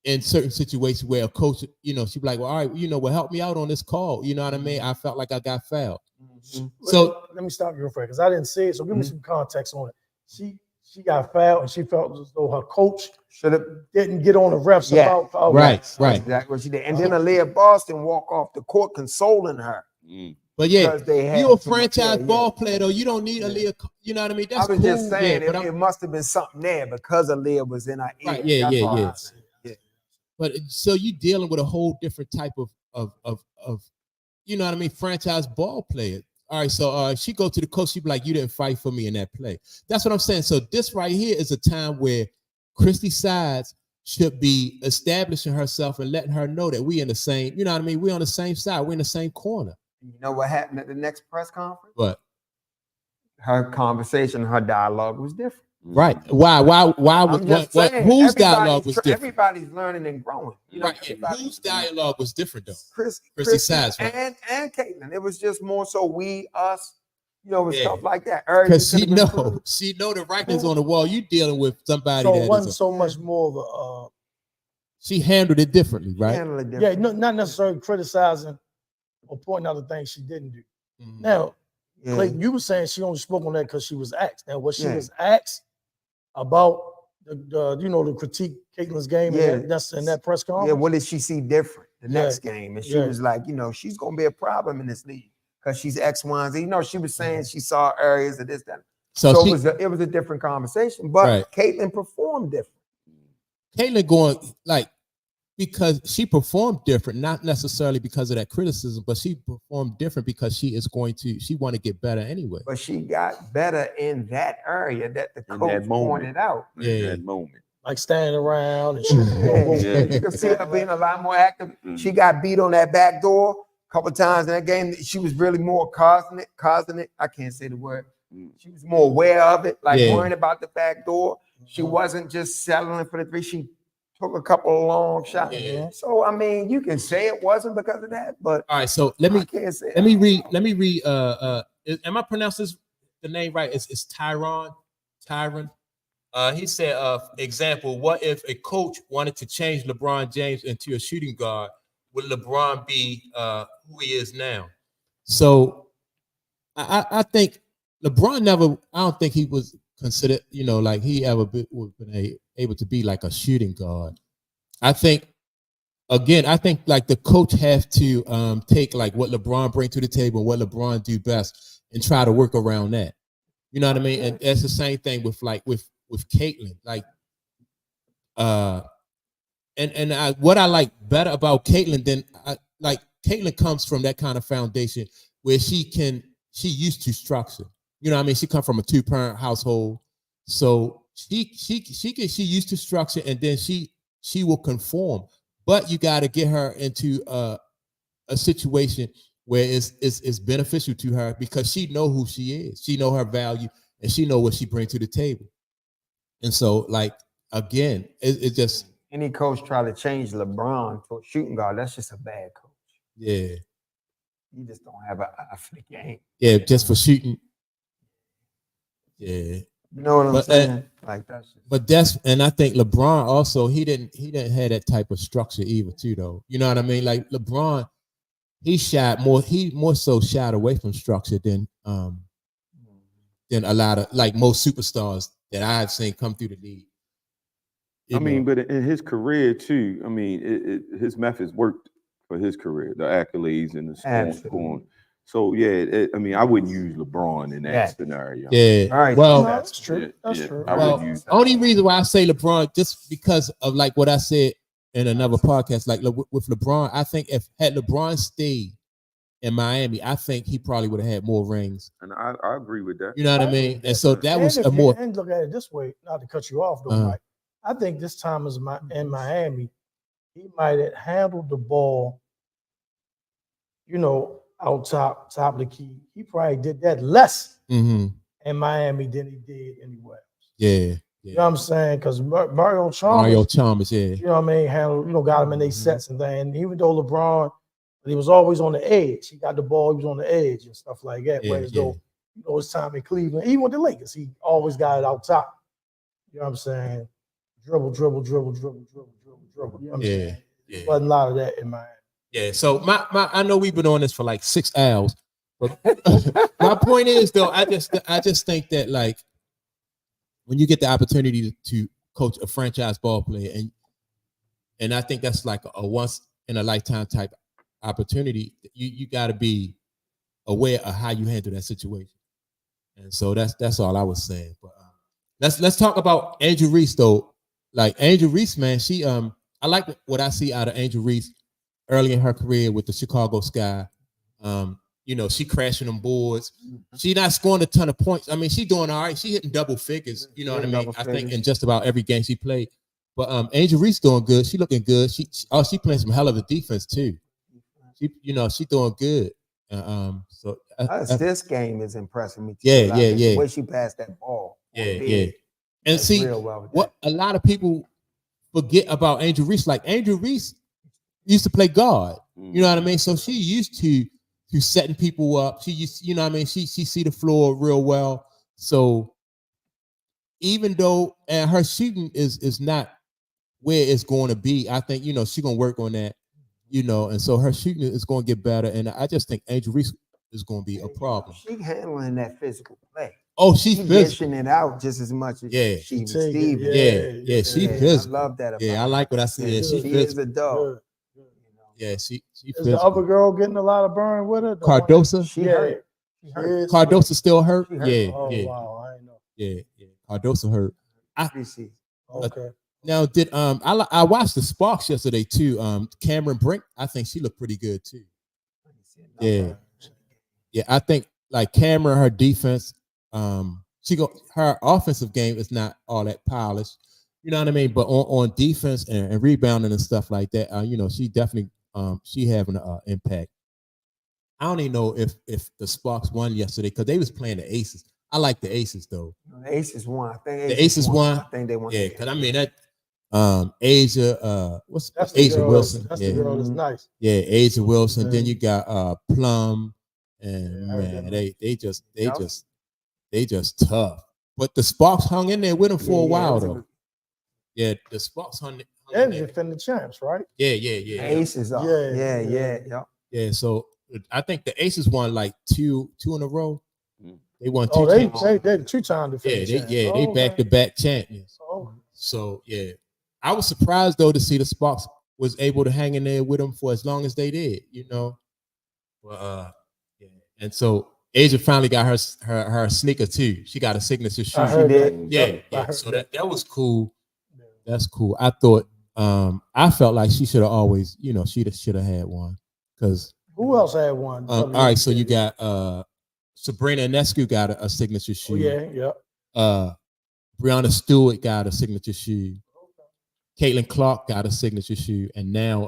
S2: in certain situations where a coach, she'd be like, well, all right, help me out on this call. You know what I mean? I felt like I got fouled. So
S1: let me stop you real quick because I didn't see it. So give me some context on it. She got fouled and she felt as though her coach didn't get on the refs about foul.
S2: Right.
S3: Exactly what she did. And then Aaliyah Boston walk off the court consoling her.
S2: But you're a franchise ball player though. You don't need Aaliyah. You know what I mean? That's
S3: I was just saying it must have been something there because Aaliyah was in our ear.
S2: Right, yeah. But so you dealing with a whole different type of you know what I mean, franchise ball player. All right, so she go to the coach, she be like, you didn't fight for me in that play. That's what I'm saying. So this right here is a time where Christie Sides should be establishing herself and letting her know that we in the same, you know what I mean? We on the same side, we're in the same corner.
S3: You know what happened at the next press conference?
S2: What?
S3: Her conversation, her dialogue was different.
S2: Right. Why? Whose dialogue was different?
S3: Everybody's learning and growing.
S2: Whose dialogue was different though?
S3: Christie
S2: Sides,
S3: right? and Caitlin. It was just more so we, us, stuff like that.
S2: Because she know the writings on the wall. You dealing with somebody
S1: so
S2: that
S1: it wasn't so much more of a.
S2: She handled it differently, right?
S3: Handled it differently.
S1: Yeah, not necessarily criticizing or pointing out the things she didn't do. Now, Clayton, you were saying she only spoke on that because she was asked. Now, what she was asked about the critique Caitlin's game that's in that press conference.
S3: Yeah, what did she see different the next game? And she was like, she's gonna be a problem in this league because she's X, Y, and Z. She was saying she saw areas of this, that. So it was a different conversation, but Caitlin performed different.
S2: Caitlin going like because she performed different, not necessarily because of that criticism, but she performed different because she want to get better anyway.
S3: But she got better in that area that the coach pointed out.
S4: In that moment.
S1: Like standing around and shit.
S3: You can see her being a lot more active. She got beat on that back door a couple times in that game. She was really more causing it. I can't say the word. She was more aware of it, like worrying about the back door. She wasn't just settling for the three. She took a couple of long shots.
S2: Yeah.
S3: So I mean, you can say it wasn't because of that, but
S2: all right. So let me read. Am I pronouncing the name right? It's Tyron. He said, example, what if a coach wanted to change LeBron James into a shooting guard? Would LeBron be who he is now? So I think LeBron I don't think he was considered, like he ever been able to be like a shooting guard. I think like the coach have to take like what LeBron bring to the table, what LeBron do best, and try to work around that. You know what I mean? And that's the same thing with Caitlin. Like, what I like better about Caitlin than Caitlin comes from that kind of foundation where she used to structure. You know what I mean? She come from a 2-parent household, so she used to structure, and then she will conform. But you got to get her into a situation where it's beneficial to her because she know who she is, she know her value, and she know what she brings to the table. And so, like again, it just
S3: any coach try to change LeBron to a shooting guard, that's just a bad coach.
S2: Yeah,
S3: you just don't have an eye for the game.
S2: Yeah, just for shooting. Yeah.
S3: You know what I'm saying? Like that's
S2: and I think LeBron also he didn't have that type of structure either too though. You know what I mean? Like LeBron, he more so shied away from structure than a lot of like most superstars that I've seen come through the league.
S4: I mean, but in his career too, I mean, his methods worked for his career, the accolades and the scoring. So yeah, I mean, I wouldn't use LeBron in that scenario.
S2: Yeah,
S3: all right.
S2: Well,
S1: that's true. That's true.
S2: Well, only reason why I say LeBron just because of like what I said in another podcast, like with LeBron, I think had LeBron stayed in Miami, I think he probably would have had more rings.
S4: And I agree with that.
S2: You know what I mean? And so that was
S1: and look at it this way, not to cut you off though, Mike. I think this time in Miami, he might have handled the ball, out top of the key. He probably did that less in Miami than he did anywhere else.
S2: Yeah.
S1: You know what I'm saying? Because Mario Chalmers,
S2: yeah.
S1: You know what I mean? Handled, got him in their sets and things. And even though LeBron, he was always on the edge. He got the ball, he was on the edge and stuff like that. Whereas though, his time in Cleveland, even with the Lakers, he always got it out top. You know what I'm saying? Dribble. You know what I'm saying?
S2: Yeah.
S1: Wasn't a lot of that in Miami.
S2: Yeah. So I know we've been on this for like 6 hours, but my point is though, I just think that like when you get the opportunity to coach a franchise ball player, and I think that's like a once in a lifetime type opportunity, you got to be aware of how you handle that situation. And so that's all I was saying. But let's talk about Angel Reese though. Like Angel Reese, man, she I like what I see out of Angel Reese early in her career with the Chicago Sky. She crashing them boards. She not scoring a ton of points. I mean, she doing all right. She hitting double figures. You know what I mean? I think in just about every game she played. But Angel Reese doing good. She looking good. She playing some hell of a defense too. She doing good. So
S3: this game is impressing me too.
S2: Yeah.
S3: The way she passed that ball.
S2: Yeah. And see what a lot of people forget about Angel Reese. Like Angel Reese used to play guard. You know what I mean? So she used to setting people up. She used, you know what I mean? She see the floor real well. So even though her shooting is not where it's going to be, I think she's gonna work on that. And so her shooting is going to get better. And I just think Angel Reese is going to be a problem.
S3: She handling that physical play.
S2: Oh, she's
S3: dishing it out just as much as she Steve.
S2: Yeah, she physical.
S3: I love that about her.
S2: I like what I see. Yeah,
S3: she is a dog.
S2: Yeah, she
S1: is the other girl getting a lot of burn with her?
S2: Cardosa?
S3: She hurt.
S2: Cardosa still hurt?
S1: Yeah. Oh, wow. I know.
S2: Yeah. Cardosa hurt.
S1: Okay.
S2: Now, did I watched the Sparks yesterday too. Cameron Brink, I think she looked pretty good too. Yeah, yeah. I think like Cameron, her defense, her offensive game is not all that polished. You know what I mean? But on defense and rebounding and stuff like that, she definitely she having an impact. I don't even know if the Sparks won yesterday because they was playing the Aces. I like the Aces though.
S3: The Aces won. I think
S2: The Aces won.
S3: I think they won.
S2: Yeah, because I mean that Asia,
S1: That's
S2: Asia
S1: girl,
S2: Wilson?
S1: That's
S2: yeah.
S1: the girl that's nice.
S2: Yeah, Asia Wilson.
S1: Yeah.
S2: Then you got Plum, and man, they just tough. But the Sparks hung in there with them for a while though. Yeah, the Sparks hung
S1: and defending champs, right?
S2: Yeah.
S3: Aces are. Yeah.
S2: So I think the Aces won like two in a row. They won two.
S1: Oh, they 2-time defending champs.
S2: They back-to-back champions.
S1: Oh.
S2: So yeah, I was surprised though to see the Sparks was able to hang in there with them for as long as they did. Well, yeah. And so Asia finally got her sneaker too. She got a signature shoe.
S3: She did.
S2: Yeah. So that was cool. That's cool. I thought I felt like she should have always, she should have had one. Because
S1: who else had one?
S2: All right, so you got Sabrina Ionescu got a signature shoe.
S1: Yeah.
S2: Breonna Stewart got a signature shoe. Caitlin Clark got a signature shoe, and now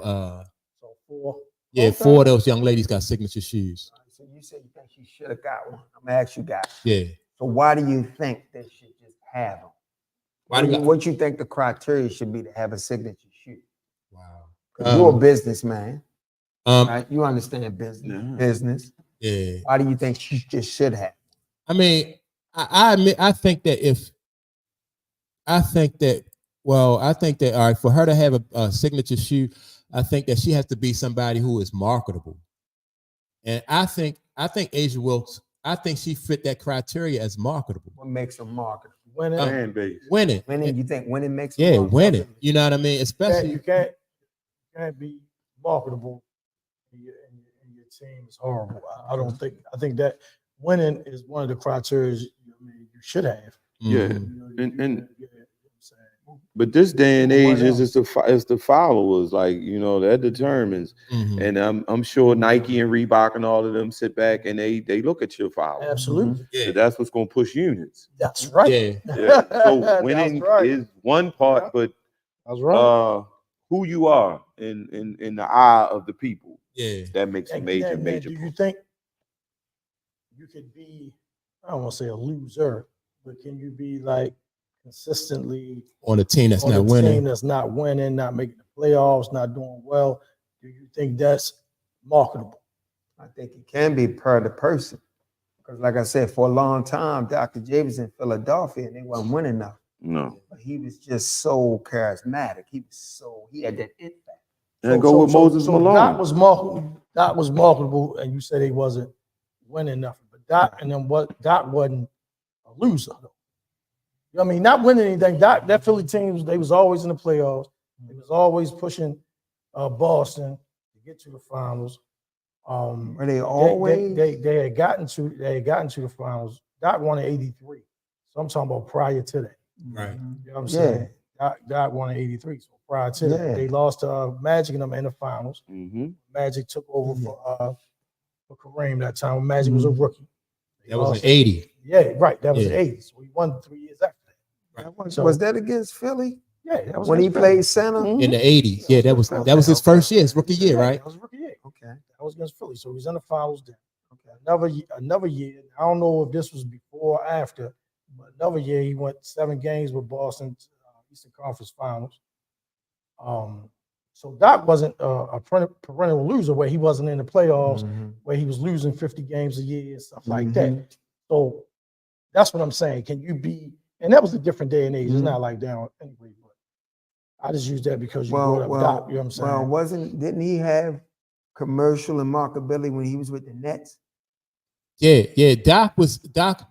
S1: so four.
S2: Yeah, four of those young ladies got signature shoes.
S3: So you said you think she should have got one. I'm gonna ask you guys.
S2: Yeah.
S3: So why do you think they should just have them? What you think the criteria should be to have a signature shoe? Wow. You're a businessman. Right? You understand business.
S2: Yeah.
S3: Why do you think she just should have?
S2: I mean, I admit, I think that all right, for her to have a signature shoe, I think that she has to be somebody who is marketable. And I think Asia Wilkes, I think she fit that criteria as marketable.
S3: What makes them marketable?
S2: Winning.
S3: You think winning makes
S2: them marketable? Winning. You know what I mean? Especially
S1: you can't be marketable and your team is horrible. I think that winning is one of the criteria you should have.
S4: Yeah. But this day and age is the followers, that determines.
S2: Mm-hmm.
S4: And I'm sure Nike and Reebok and all of them sit back and they look at your followers.
S1: Absolutely.
S2: Yeah.
S4: So that's what's going to push units.
S1: That's right.
S4: Yeah. So winning is one part, but
S1: that's right.
S4: Who you are in the eye of the people.
S2: Yeah.
S4: That makes a major.
S1: Do you think you could be, I don't want to say a loser, but can you be like consistently
S2: on a team that's not winning?
S1: Team that's not winning, not making the playoffs, not doing well. Do you think that's marketable?
S3: I think it can be per the person. Because like I said, for a long time, Dr. J was in Philadelphia and they wasn't winning enough.
S4: No.
S3: But he was just so charismatic. He had that impact.
S4: And go with Moses Malone.
S1: Doc was marketable, and you said he wasn't winning nothing. But Doc wasn't a loser though. I mean, not winning anything. That Philly team, they was always in the playoffs. They was always pushing Boston to get to the finals.
S3: Were they always?
S1: They had gotten to the finals. Doc won in '83. So I'm talking about prior to that.
S2: Right.
S1: You know what I'm saying? Doc won in '83. So prior to that, they lost to Magic and them in the finals.
S4: Mm-hmm.
S1: Magic took over for Kareem that time when Magic was a rookie.
S2: That was in '80.
S1: Yeah, right. That was the '80s. So he won 3 years after that.
S3: Right. So, was that against Philly?
S1: Yeah, that was
S3: when he played center
S2: in the '80s. Yeah, that was his first year, his rookie year, right?
S1: That was rookie year.
S3: Okay,
S1: that was against Philly. So he was in the finals then. Okay, another year. I don't know if this was before or after, but another year he went 7 games with Boston Eastern Conference Finals. So Doc wasn't a perennial loser where he wasn't in the playoffs, where he was losing 50 games a year and stuff like that. So that's what I'm saying. Can you be? And that was a different day and age. It's not like down anyway. But I just use that because you brought up Doc. You know what I'm saying?
S3: Well, didn't he have commercial and marketability when he was with the Nets?
S2: Yeah. Doc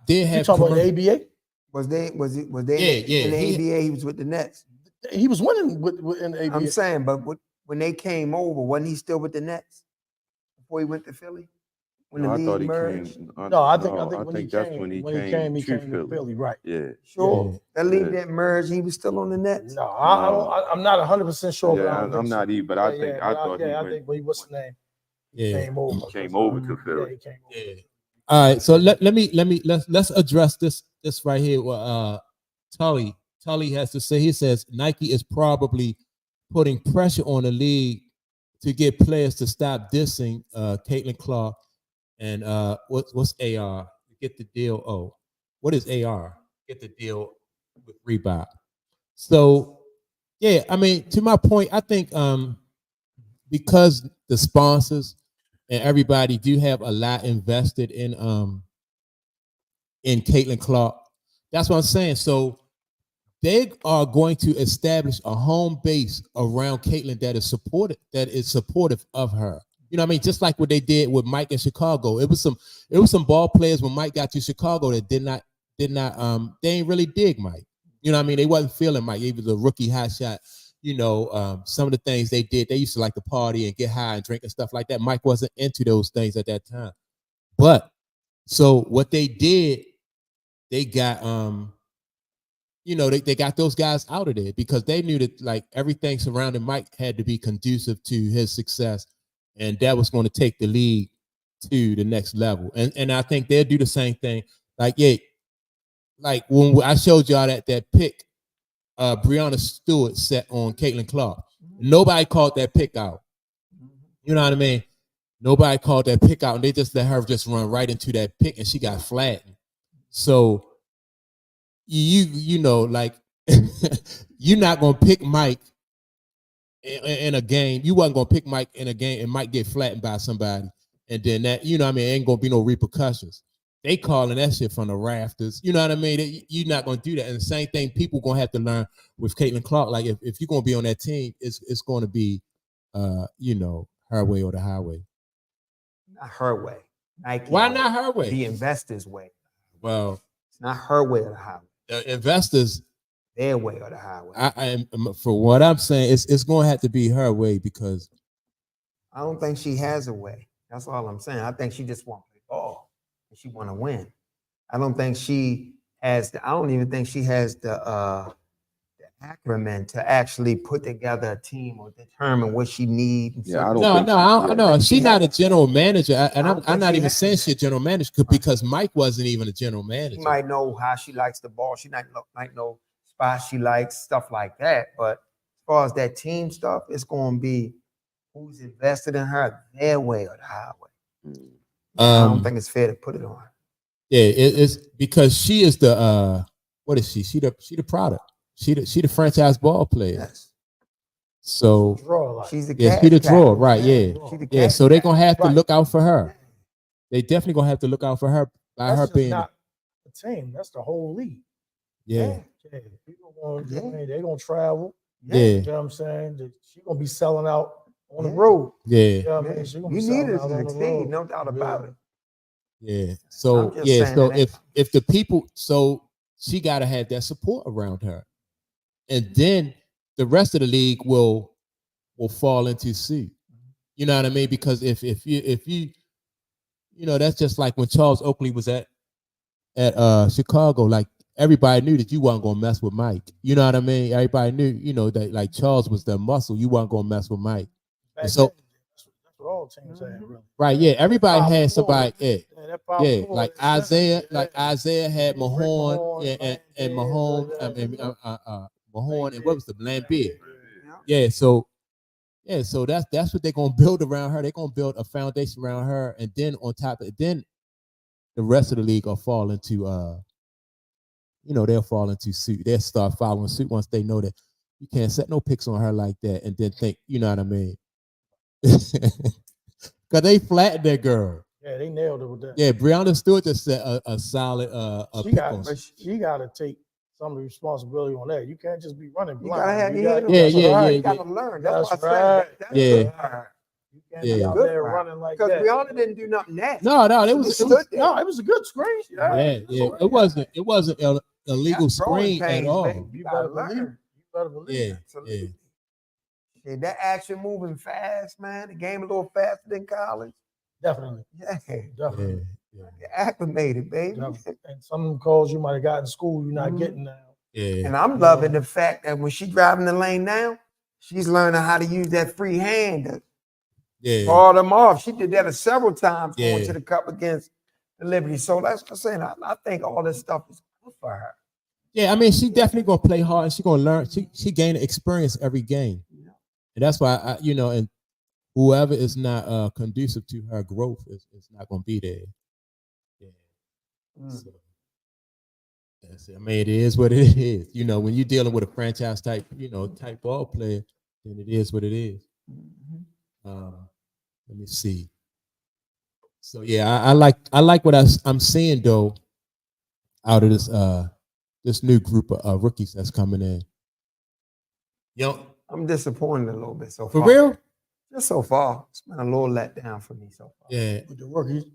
S2: did have.
S1: You talking about the ABA?
S3: Was they?
S2: Yeah.
S3: In the ABA, he was with the Nets.
S1: He was winning in the ABA.
S3: I'm saying, but when they came over, wasn't he still with the Nets before he went to Philly? when the
S4: I thought
S3: league
S4: he
S3: merged?
S4: came.
S1: No, I think when he
S4: that's
S1: came,
S4: when he
S1: he
S4: came
S1: came
S4: to
S1: to Philly, right?
S4: Yeah.
S3: Sure.
S2: Yeah.
S3: That league
S4: Yeah.
S3: that merged, he was still on the Nets.
S1: No, I'm not 100% sure, but I don't think
S4: I'm
S1: so.
S4: not either, but I think I thought
S1: I think what's the name? He
S2: Yeah.
S1: came over.
S4: came over to
S1: Yeah,
S4: Philly.
S1: he came over.
S2: Yeah. All right. So let's address this right here. What Tully has to say. He says Nike is probably putting pressure on the league to get players to stop dissing Caitlin Clark and what's AR? Get the deal. Oh, what is AR? Get the deal with Reebok. So yeah, I mean, to my point, I think because the sponsors and everybody do have a lot invested in Caitlin Clark. That's what I'm saying. So they are going to establish a home base around Caitlin that is supportive of her. You know what I mean? Just like what they did with Mike in Chicago. It was some ball players when Mike got to Chicago that did not they ain't really dig Mike. You know what I mean? They wasn't feeling Mike. He was a rookie hot shot. You know, some of the things they did, they used to like to party and get high and drink and stuff like that. Mike wasn't into those things at that time. But so what they did, they got you know, they got those guys out of there because they knew that like everything surrounding Mike had to be conducive to his success, and that was going to take the league to the next level. And I think they'll do the same thing. Like, yeah, like when I showed y'all that pick, Breonna Stewart set on Caitlin Clark. Nobody called that pick out. You know what I mean? Nobody called that pick out, and they just let her just run right into that pick, and she got flattened. So you know, like you're not gonna pick Mike in a game. You wasn't gonna pick Mike in a game and Mike get flattened by somebody, and then that, you know what I mean, ain't gonna be no repercussions. They calling that shit from the rafters. You know what I mean? You're not gonna do that. And the same thing people gonna have to learn with Caitlin Clark. Like if you're gonna be on that team, it's gonna be you know, her way or the highway.
S3: Not her way. Nike.
S2: Why
S3: way.
S2: not her way?
S3: The investors' way.
S2: Well,
S3: it's not her way or the highway.
S2: The investors,
S3: their way or the highway.
S2: I for what I'm saying, it's going to have to be her way because
S3: I don't think she has a way. That's all I'm saying. I think she just want to play ball and she want to win. I don't think she has. I don't even think she has the acumen to actually put together a team or determine what she needs.
S4: Yeah, I don't
S2: know. She's not a general manager, and I'm not even saying she's a general manager because Mike wasn't even a general manager.
S3: She might know how she likes the ball. She might know spots she likes, stuff like that. But as far as that team stuff, it's going to be who's invested in her, their way or the highway. I don't think it's fair to put it on her.
S2: Yeah, it's because she is the what is she? She the product. She the franchise ball player.
S3: Yes.
S2: So
S3: she's the
S2: she the draw, right? Yeah, yeah. So they're gonna have to look out for her. They definitely gonna have to look out for her by her being
S1: not the team. That's the whole league.
S2: Yeah.
S1: People they're gonna travel.
S2: Yeah.
S1: You know what I'm saying? She's gonna be selling out on the road.
S2: Yeah.
S1: You know what I mean? She gonna be selling out on the road.
S3: No doubt about it.
S2: Yeah. So so if the people, so she gotta have that support around her. And then the rest of the league will fall into suit. You know what I mean? Because if you you know, that's just like when Charles Oakley was at Chicago. Like everybody knew that you weren't gonna mess with Mike. You know what I mean? Everybody knew, you know, that like Charles was the muscle. You weren't gonna mess with Mike. And so
S1: that's what all teams had, really.
S2: Right, yeah. Everybody had somebody, yeah, like Isaiah had Mahorn, and Mahone, Mahorn, and what was the Lambeer? Yeah, so that's what they're gonna build around her. They're gonna build a foundation around her, and then on top of it, then the rest of the league will fall into you know, they'll fall into suit. They'll start following suit once they know that you can't set no picks on her like that and then think, you know what I mean? Because they flattened that girl.
S1: Yeah, they nailed it with that.
S2: Yeah, Breonna Stewart just set a solid
S1: she got to take some of the responsibility on that. You can't just be running blind.
S3: You gotta have your
S1: head.
S3: You gotta learn. That's what I
S1: right.
S3: said.
S1: You can't be out there running like that.
S3: Because Breonna didn't do nothing nasty.
S2: No, it was
S1: a good screen.
S2: Yeah. It wasn't an illegal screen at all.
S3: You better learn.
S1: You better believe.
S3: Yeah, that action moving fast, man. The game a little faster than college.
S1: Definitely.
S3: Yeah.
S1: Definitely.
S3: Get acclimated, baby.
S1: Definitely. And some calls you might have got in school, you're not getting now.
S2: Yeah.
S3: And I'm loving the fact that when she's driving the lane now, she's learning how to use that free hand to ball them off. She did that several times going to the cup against the Liberty. So that's what I'm saying. I think all this stuff is good for her.
S2: Yeah, I mean, she definitely gonna play hard and she gonna learn. She gaining experience every game, and that's why and whoever is not conducive to her growth is not gonna be there. Yeah. So, that's it. I mean, it is what it is. When you're dealing with a franchise type ball player, then it is what it is. Let me see. So yeah, I like what I'm seeing though out of this new group of rookies that's coming in.
S3: I'm disappointed a little bit so far.
S2: For real?
S3: Just so far. It's been a little letdown for me so far.
S2: Yeah.
S1: With the rookies.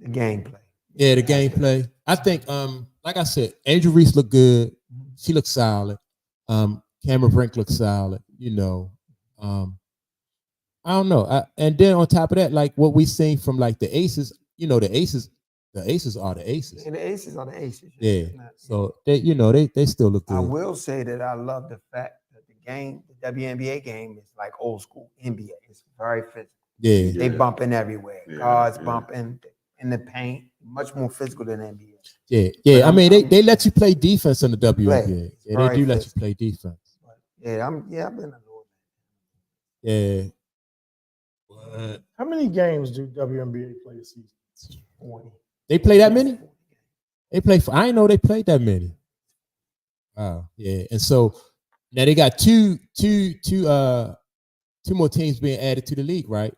S3: The gameplay.
S2: Yeah, the gameplay. I think, like I said, Angel Reese looked good. She looked solid. Cameron Brink looked solid. I don't know. And then on top of that, like what we seen from like the Aces, the Aces are the Aces.
S3: And the Aces are the Aces.
S2: Yeah. So they still look good.
S3: I will say that I love the fact that the WNBA game is like old school NBA. It's very physical.
S2: Yeah.
S3: They bumping everywhere. Guards bumping in the paint. Much more physical than NBA.
S2: Yeah, yeah. I mean, they let you play defense in the WNBA. Yeah, they do let you play defense.
S3: Yeah, I've been a little.
S2: Yeah.
S1: How many games do WNBA play a season?
S3: 40.
S2: They play that many? They play. I didn't know they played that many. Wow. Yeah. And so now they got two more teams being added to the league, right?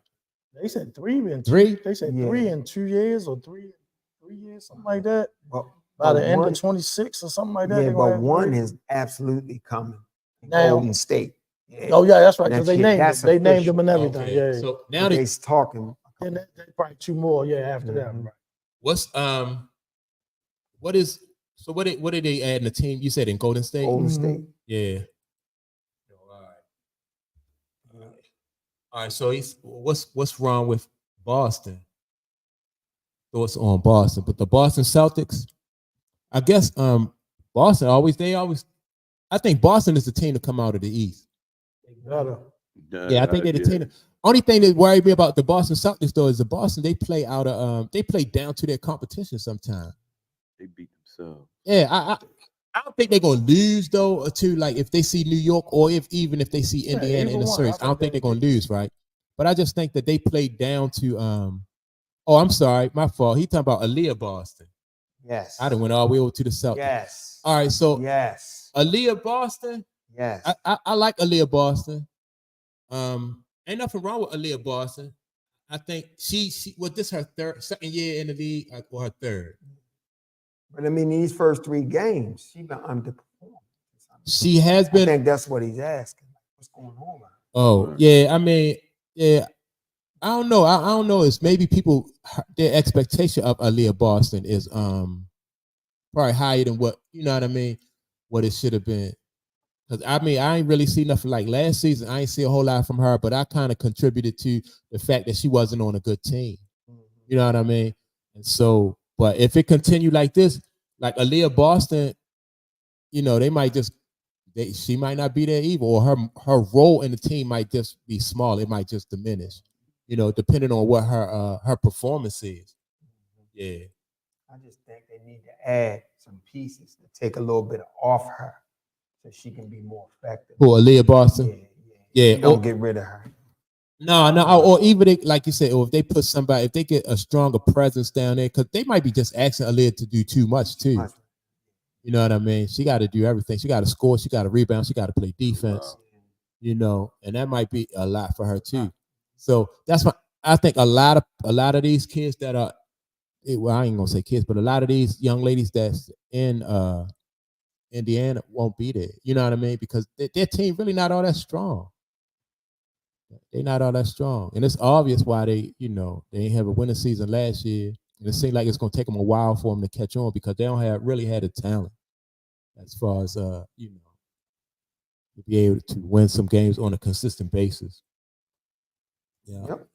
S1: They said three.
S2: Three?
S1: They said 3 in 2 years or 3 years, something like that. By the end of 26 or something like that.
S3: Yeah, but one is absolutely coming.
S1: Now,
S3: Golden State.
S1: Yeah. Oh yeah, that's right. Because they named them. They named them and everything.
S2: Okay.
S1: Yeah.
S2: So now
S3: they're talking.
S1: And they probably 2 more. Yeah, after that. Right.
S2: What did they add in the team? You said in Golden State.
S3: Golden State.
S2: Yeah. All right. So what's wrong with Boston? Thoughts on Boston, but the Boston Celtics, I guess Boston I think Boston is the team to come out of the East. Yeah, I think they're the team. Only thing that worries me about the Boston Celtics though is the Boston they play down to their competition sometimes.
S4: They beat themselves.
S2: Yeah, I don't think they're gonna lose though to like if they see New York or even if they see Indiana in the series. I don't think they're gonna lose, right? But I just think that they played down to oh, I'm sorry, my fault. He talking about Aaliyah Boston.
S3: Yes.
S2: I done went all the way over to the Celtics.
S3: Yes.
S2: All right, so
S3: yes.
S2: Aaliyah Boston.
S3: Yes.
S2: I like Aaliyah Boston. Ain't nothing wrong with Aaliyah Boston. I think she was this her second year in the league or her third.
S3: But I mean, these first 3 games, she been underperforming.
S2: She has been.
S3: I think that's what he's asking. What's going on?
S2: Oh yeah, I mean, yeah. I don't know. I don't know. It's maybe people their expectation of Aaliyah Boston is probably higher than what what it should have been. Because I mean, I ain't really see nothing like last season. I ain't see a whole lot from her, but I kind of contributed to the fact that she wasn't on a good team. You know what I mean? And so, but if it continued like this, like Aaliyah Boston, they might she might not be there either, or her role in the team might just be small. It might just diminish. Depending on what her performance is. Yeah.
S3: I just think they need to add some pieces to take a little bit off her so she can be more effective.
S2: Who, Aaliyah Boston? Yeah.
S3: Don't get rid of her.
S2: No. Or even like you said, or if they put somebody, if they get a stronger presence down there, because they might be just asking Aaliyah to do too much too. You know what I mean? She got to do everything. She got to score. She got to rebound. She got to play defense. And that might be a lot for her too. So that's why I think a lot of these kids that are, well, I ain't gonna say kids, but a lot of these young ladies that's in Indiana won't be there. You know what I mean? Because their team really not all that strong. They're not all that strong, and it's obvious why they ain't have a winning season last year, and it seems like it's gonna take them a while for them to catch on because they don't really have the talent as far as to be able to win some games on a consistent basis. Yeah.
S3: Yep.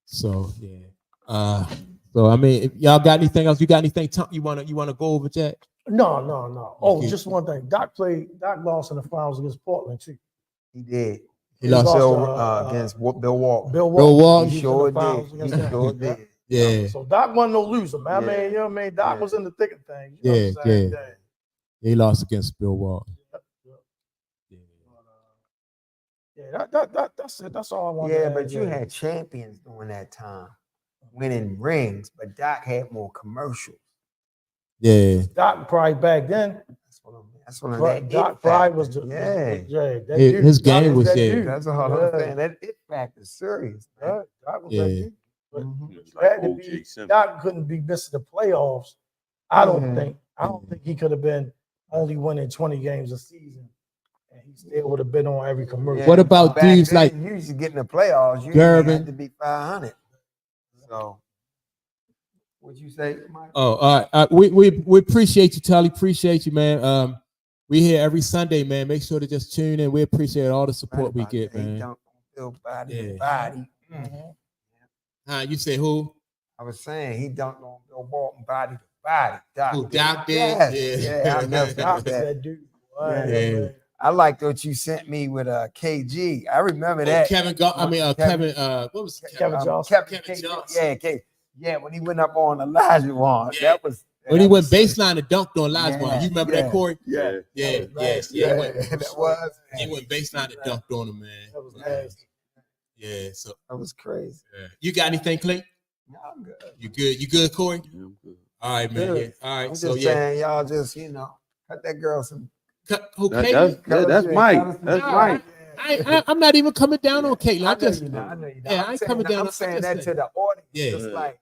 S2: So yeah. So I mean, if y'all got anything else? You got anything you wanna go over, Jack?
S1: No. Oh,
S2: Okay.
S1: just one thing. Doc lost in the finals against Portland too.
S3: He did.
S2: He lost
S3: Against Bill Walton.
S1: Bill
S2: Bill Walton.
S1: He
S3: Sure
S1: was in the finals
S3: did.
S1: against
S3: He
S1: them.
S3: sure did.
S2: Yeah.
S1: So Doc wasn't no loser, man. I
S3: Yeah.
S1: mean, you know what I mean? Doc
S3: Yeah.
S1: was in the thick of things. You know
S2: Yeah,
S1: what I'm saying?
S2: yeah. He lost against Bill Walton.
S1: Yeah, that's it. That's all I wanted.
S3: Yeah, but you had champions during that time winning rings, but Doc had more commercials.
S2: Yeah.
S1: Doc probably back then.
S3: That's one of that.
S1: Doc probably was the that dude.
S2: His game was
S1: that
S2: yeah.
S1: dude.
S3: That's all I'm saying. That it factor is serious. Man.
S1: Doc was
S2: Yeah.
S1: that dude. But
S4: Like
S1: had to
S4: O.J.
S1: be,
S4: Simpson.
S1: Doc couldn't be missing the playoffs. I don't think he could have been only winning 20 games a season, and he still would have been on every commercial.
S2: What about
S3: Back
S2: dudes
S3: then,
S2: like
S3: you used to get in the playoffs? You
S2: Gervin?
S3: had to be 500. So, what'd you say, Mike?
S2: Oh, all right. We appreciate you, Tully. Appreciate you, man. We here every Sunday, man. Make sure to just tune in. We appreciate all the support we get, man.
S3: He don't feel body to
S2: Yeah.
S3: body.
S2: You say who?
S3: I was saying he dunked on Bill Walton body to body. Doc
S2: Who,
S3: did.
S2: Doc did?
S3: Yes.
S2: Yeah.
S3: Yeah, I never
S1: Doc
S3: forgot
S1: was
S3: that.
S1: that dude.
S3: Yeah. I liked what you sent me with KG. I remember that.
S2: Kevin. What was
S1: Kevin Johnson.
S2: Kevin Johnson.
S3: Yeah, when he went up on Elijah Wan.
S2: Yeah.
S3: That was
S2: when he went baseline and dunked on Elijah.
S3: Yeah,
S2: You remember
S3: yeah.
S2: that, Corey?
S4: Yeah.
S2: Yeah.
S3: that was.
S2: He went baseline and dunked on him, man.
S1: That was nasty.
S2: Yeah. So
S3: That was crazy.
S2: you got anything, Clay?
S3: No, I'm good.
S2: You good? You good, Corey?
S4: Yeah, I'm good.
S2: All right, man.
S3: Good.
S2: Yeah. All right.
S3: I'm
S2: So
S3: just
S2: yeah.
S3: saying, y'all just cut that girl some.
S2: Who,
S4: That's
S2: Caitlin?
S4: Mike. That's
S3: Nah,
S4: Mike.
S2: I'm not even coming down on Caitlin.
S3: I
S2: I just
S3: know you know.
S2: yeah, I ain't coming down.
S3: I'm saying that
S2: just
S3: to the audience.
S2: Yeah.
S3: Just like,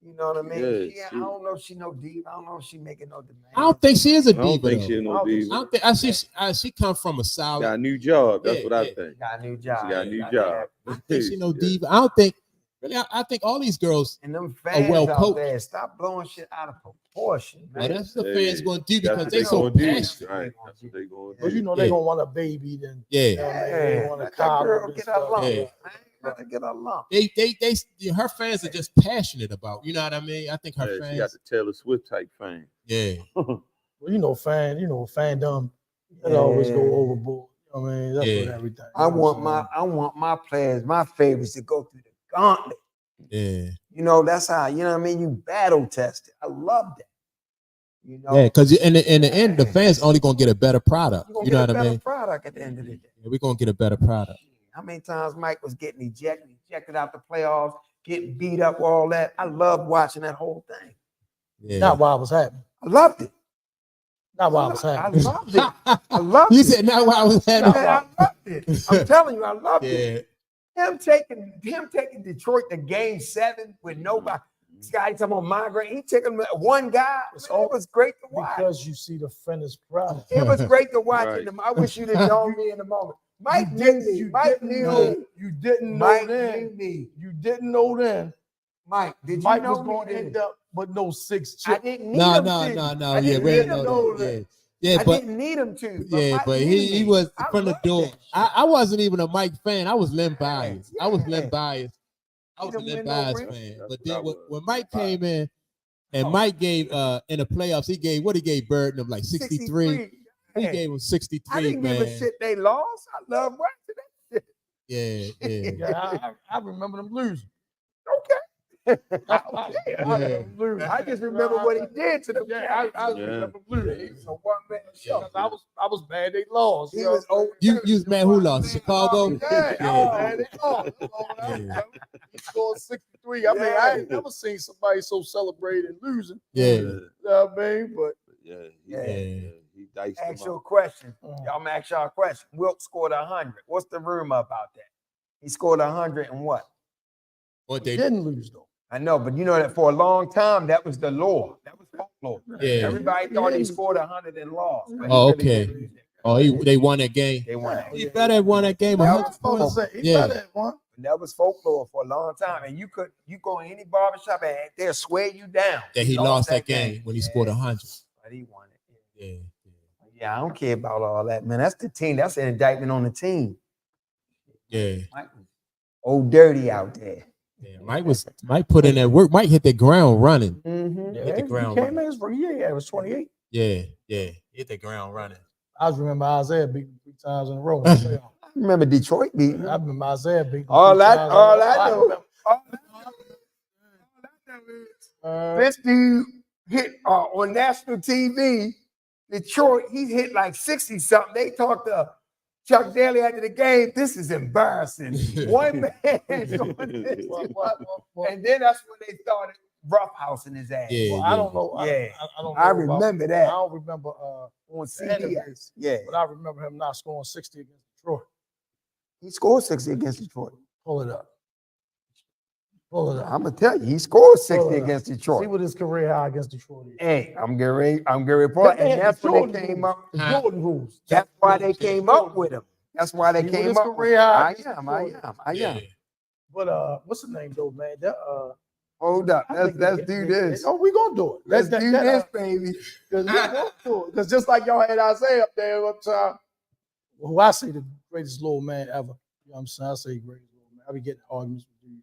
S3: you know what I mean?
S4: Yeah,
S3: Yeah, I don't know if she no diva. I don't know if she making no demand.
S2: I don't think she is a
S4: I don't
S2: diva.
S4: think
S2: though.
S4: she's no
S2: I
S4: diva.
S2: don't think she come from a solid.
S4: Got a new job. That's
S2: Yeah,
S4: what I
S2: yeah.
S4: think.
S3: Got a new job.
S4: She got a new
S3: I
S4: job.
S2: I don't think she no diva. I don't think. Really, I think all these girls.
S3: And them fans
S2: well
S3: out
S2: coached.
S3: there, stop blowing shit out of proportion, man.
S2: Well, that's what the
S4: Hey,
S2: fans going to do
S4: That's
S2: because
S4: what
S2: they so
S4: gonna do.
S2: passionate.
S4: Right. That's what they going to
S1: But
S4: do.
S1: you know
S2: Yeah.
S1: they're gonna want a baby then.
S2: Yeah,
S1: They want a
S3: Let that girl
S1: college
S3: get
S1: and
S3: a
S1: stuff.
S3: lump.
S2: Yeah.
S3: Man. Let her get a lump.
S2: her fans are just passionate about. You know what I mean? I think her
S4: Yeah, she got
S2: fans.
S4: the Taylor Swift type fan.
S2: Yeah,
S1: Well, fandom, it always go overboard. You know what I mean? That's
S2: Yeah.
S1: what everything.
S3: I want my players, my favorites to go through the gauntlet.
S2: yeah,
S3: You know, that's how, you know what I mean? You battle tested. I love that. You know,
S2: yeah. Because in the end, the fans only gonna get a better product.
S3: you're gonna
S2: You
S3: get
S2: know
S3: a
S2: what I
S3: better
S2: mean?
S3: product at the end of the day.
S2: Yeah, we're gonna get a better product.
S3: How many times Mike was getting ejected out the playoffs, getting beat up, all that? I loved watching that whole thing.
S2: Yeah.
S1: Not while I was happy.
S3: I loved it.
S1: Not while I was
S3: I
S1: happy.
S3: loved it. I loved
S2: You
S3: it.
S2: said not while I was
S3: Man,
S2: happy.
S3: I loved it. I'm telling you, I loved it.
S2: Yeah,
S3: Him taking Detroit to game 7 with nobody. Scotty talking about migraine. He taking one guy. Man, it was great to watch.
S1: Because you see the finished product.
S3: It was great to watch
S4: Right.
S3: him. I wish you'd have known me in the moment. Mike knew me. Mike knew me.
S1: You didn't know
S3: Mike
S1: then.
S3: knew me.
S1: You didn't know then.
S3: Mike, did you
S1: Mike
S3: know
S1: was
S3: me
S1: going to
S3: then?
S1: end up with no 6
S3: I
S1: chips.
S3: didn't need
S2: no.
S3: him to.
S2: Yeah,
S3: I didn't
S2: we
S3: need
S2: know
S3: him
S1: know
S3: to.
S2: that. Yeah,
S3: I
S2: but
S3: didn't need him to.
S2: Mike
S3: knew
S2: he
S3: me.
S2: was
S3: I
S2: from the
S3: loved
S2: door.
S3: that shit.
S2: I wasn't even a Mike fan. I was Len Bias. I was
S3: Yeah.
S2: Len Bias. I was a
S3: He
S2: Len
S3: didn't win no
S2: Bias
S3: ring.
S2: fan.
S4: That's
S2: But
S4: what
S2: then
S4: I was.
S2: when Mike came in, and Mike gave in the playoffs, he gave Burton like 63. He
S3: Yeah.
S2: gave him
S3: I
S2: 63,
S3: didn't
S2: man.
S3: give a shit they lost. I love watching that shit.
S2: Yeah.
S1: Yeah, I remember them losing.
S3: Okay.
S1: I
S3: I just remember what he did to them.
S1: Yeah, I
S4: Yeah.
S1: remember losing.
S3: He was a one-man show.
S1: I was mad they lost.
S3: He was over.
S2: You was mad who lost? Chicago?
S1: Yeah,
S2: Yeah.
S1: I was mad they lost.
S2: Yeah.
S1: He scored 63. I mean, I ain't never seen somebody so celebrated losing.
S2: Yeah.
S1: You know what I mean? But
S3: Yeah.
S4: He diced them
S3: Ask you a
S4: up.
S3: question. Y'all gonna ask y'all a question. Wilt scored 100. What's the rumor about that? He scored 100 and what?
S2: What
S1: they
S2: they
S1: didn't lose though.
S3: I know, but you know that for a long time, that was the law. That was folklore.
S2: Yeah.
S3: Everybody thought he scored 100 and lost. but he
S2: Oh,
S3: really
S2: okay.
S3: didn't lose that.
S2: they won that game.
S3: They won that.
S2: He better have won that game.
S3: That
S2: 100
S3: was
S2: points.
S3: folklore.
S1: He better have won.
S3: That was folklore for a long time. And you go in any barbershop and they'll swear you down.
S2: That he lost that game when he scored 100.
S3: But he won it.
S2: Yeah.
S3: Yeah, I don't care about all that, man. That's the team. That's an indictment on the team.
S2: Yeah.
S3: Old Dirty out there.
S2: Yeah, Mike put in that work. Mike hit the ground running.
S3: Mm-hmm.
S2: Hit the ground
S1: He came
S2: running.
S1: it was 28.
S2: Yeah, hit the ground running.
S1: I just remember Isaiah beating 3 times in a row.
S3: I remember Detroit beating.
S1: I remember Isaiah beating.
S3: All I know. This dude hit on national TV, Detroit, he hit like 60 something. They talked to Chuck Daly after the game. This is embarrassing. One man doing this. And then that's when they started roughhousing his ass.
S2: Yeah,
S1: I don't know.
S3: Yeah.
S1: I don't know.
S3: I remember that.
S1: I don't remember
S3: On
S1: CBS.
S3: CBS. Yeah.
S1: But I remember him not scoring 60 against Detroit.
S3: He scored 60 against Detroit.
S1: Pull it up. Pull it up.
S3: I'm gonna tell you, he scored 60
S1: Pull it up.
S3: against
S1: See
S3: Detroit.
S1: what his career high against Detroit is.
S3: Hey, I'm getting ready to and that's when they came up.
S1: The Jordan rules.
S3: That's why they came up with him. That's why they
S1: See what
S3: came
S1: his
S3: up with
S1: career
S3: him.
S1: high
S3: I
S1: against
S3: am.
S2: Yeah.
S1: But what's the name though, man? That
S3: Hold up. Let's do this.
S1: Oh, we gonna do it.
S3: Let's do this, baby.
S1: Because just like y'all had Isaiah up there up top, who I say the greatest little man ever. You know what I'm saying? I say greatest little man. I be getting arguments with you.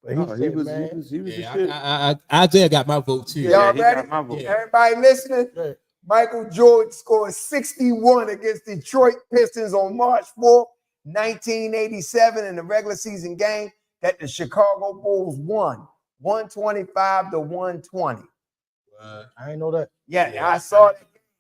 S1: But he was the shit.
S2: Isaiah got my vote too.
S3: Y'all
S4: he
S3: ready?
S4: got my vote.
S3: Everybody listening?
S1: Yeah.
S3: Michael Jordan scored 61 against Detroit Pistons on March 4th, 1987 in the regular season game that the Chicago Bulls won, 125-120.
S1: I ain't know that.
S3: Yeah, I saw it.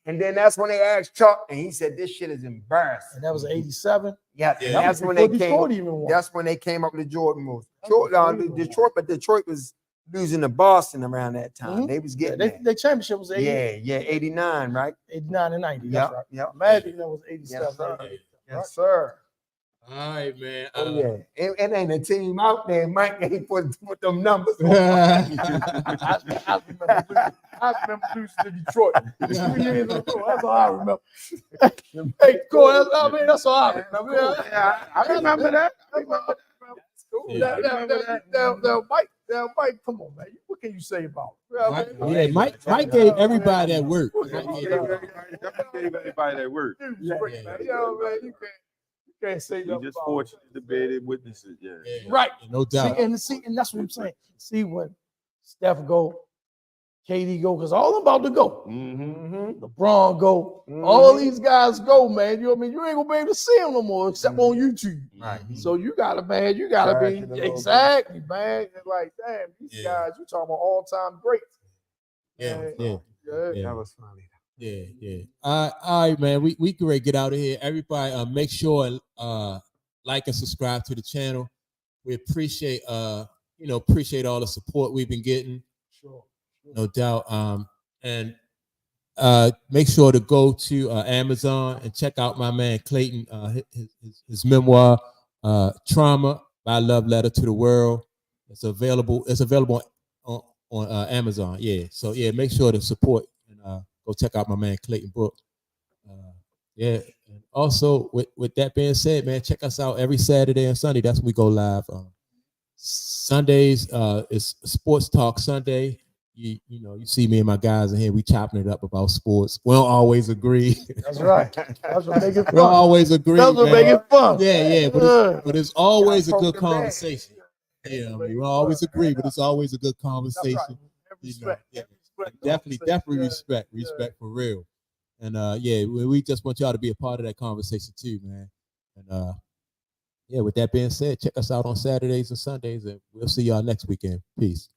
S3: And then that's when they asked Chuck, and he said, "This shit is embarrassing."
S1: And that was 87.
S3: Yeah,
S2: Yeah.
S3: and that's when
S1: Before
S3: they
S1: Detroit
S3: came.
S1: even won.
S3: That's when they came up with the Jordan rules.
S1: Detroit
S3: Detroit was losing to Boston around that time.
S1: Mhm.
S3: They was
S1: Yeah,
S3: getting that.
S1: their championship was 80,
S3: 89, right?
S1: 89 and 90.
S3: Yep,
S1: That's right.
S3: yep.
S1: Magic that was 87.
S3: Yes, sir.
S1: Right?
S3: Yes, sir.
S2: All right, man.
S3: Oh yeah, it ain't a team out there. Mike ain't put them numbers on.
S1: I remember losing to Detroit 3 years in a row. That's all I remember. Hey, cool. That's all I remember.
S4: Yeah, I remember that.
S1: Now, Mike, come on, man. What can you say about it?
S2: Yeah, Mike gave everybody that work.
S4: Definitely gave everybody that work.
S1: You can't say
S4: We
S1: nothing
S4: just
S1: about
S4: fortunate to be able to witness it. Yeah.
S1: it. Right.
S2: No doubt.
S1: And that's what I'm saying. See when Steph go, KD go, because all about to go.
S4: Mm-hmm.
S1: LeBron go. All these guys go, man. You know what I mean? You ain't gonna be able to see them no more except on YouTube.
S3: Right.
S1: So you gotta be exactly, man. It's like, damn, these guys, you talking about all-time greats.
S2: Yeah.
S3: That was funny.
S2: Yeah. All right, man. We can ready to get out of here. Everybody, make sure and like and subscribe to the channel. We appreciate appreciate all the support we've been getting.
S1: Sure.
S2: No doubt. And make sure to go to Amazon and check out my man Clayton, his memoir, Trauma, My Love Letter to the World. It's available on Amazon. Yeah. So yeah, make sure to support and go check out my man Clayton book. Yeah. And also with that being said, man, check us out every Saturday and Sunday. That's when we go live. Sundays is Sports Talk Sunday. You see me and my guys in here, we chopping it up about sports. We don't always agree.
S1: That's right. That's what make it fun.
S2: We don't always agree.
S1: That's what make it fun.
S2: Yeah. But it's always a good conversation. Yeah, we don't always agree, but it's always a good conversation. Definitely respect for real. And we just want y'all to be a part of that conversation too, man. And with that being said, check us out on Saturdays and Sundays, and we'll see y'all next weekend. Peace.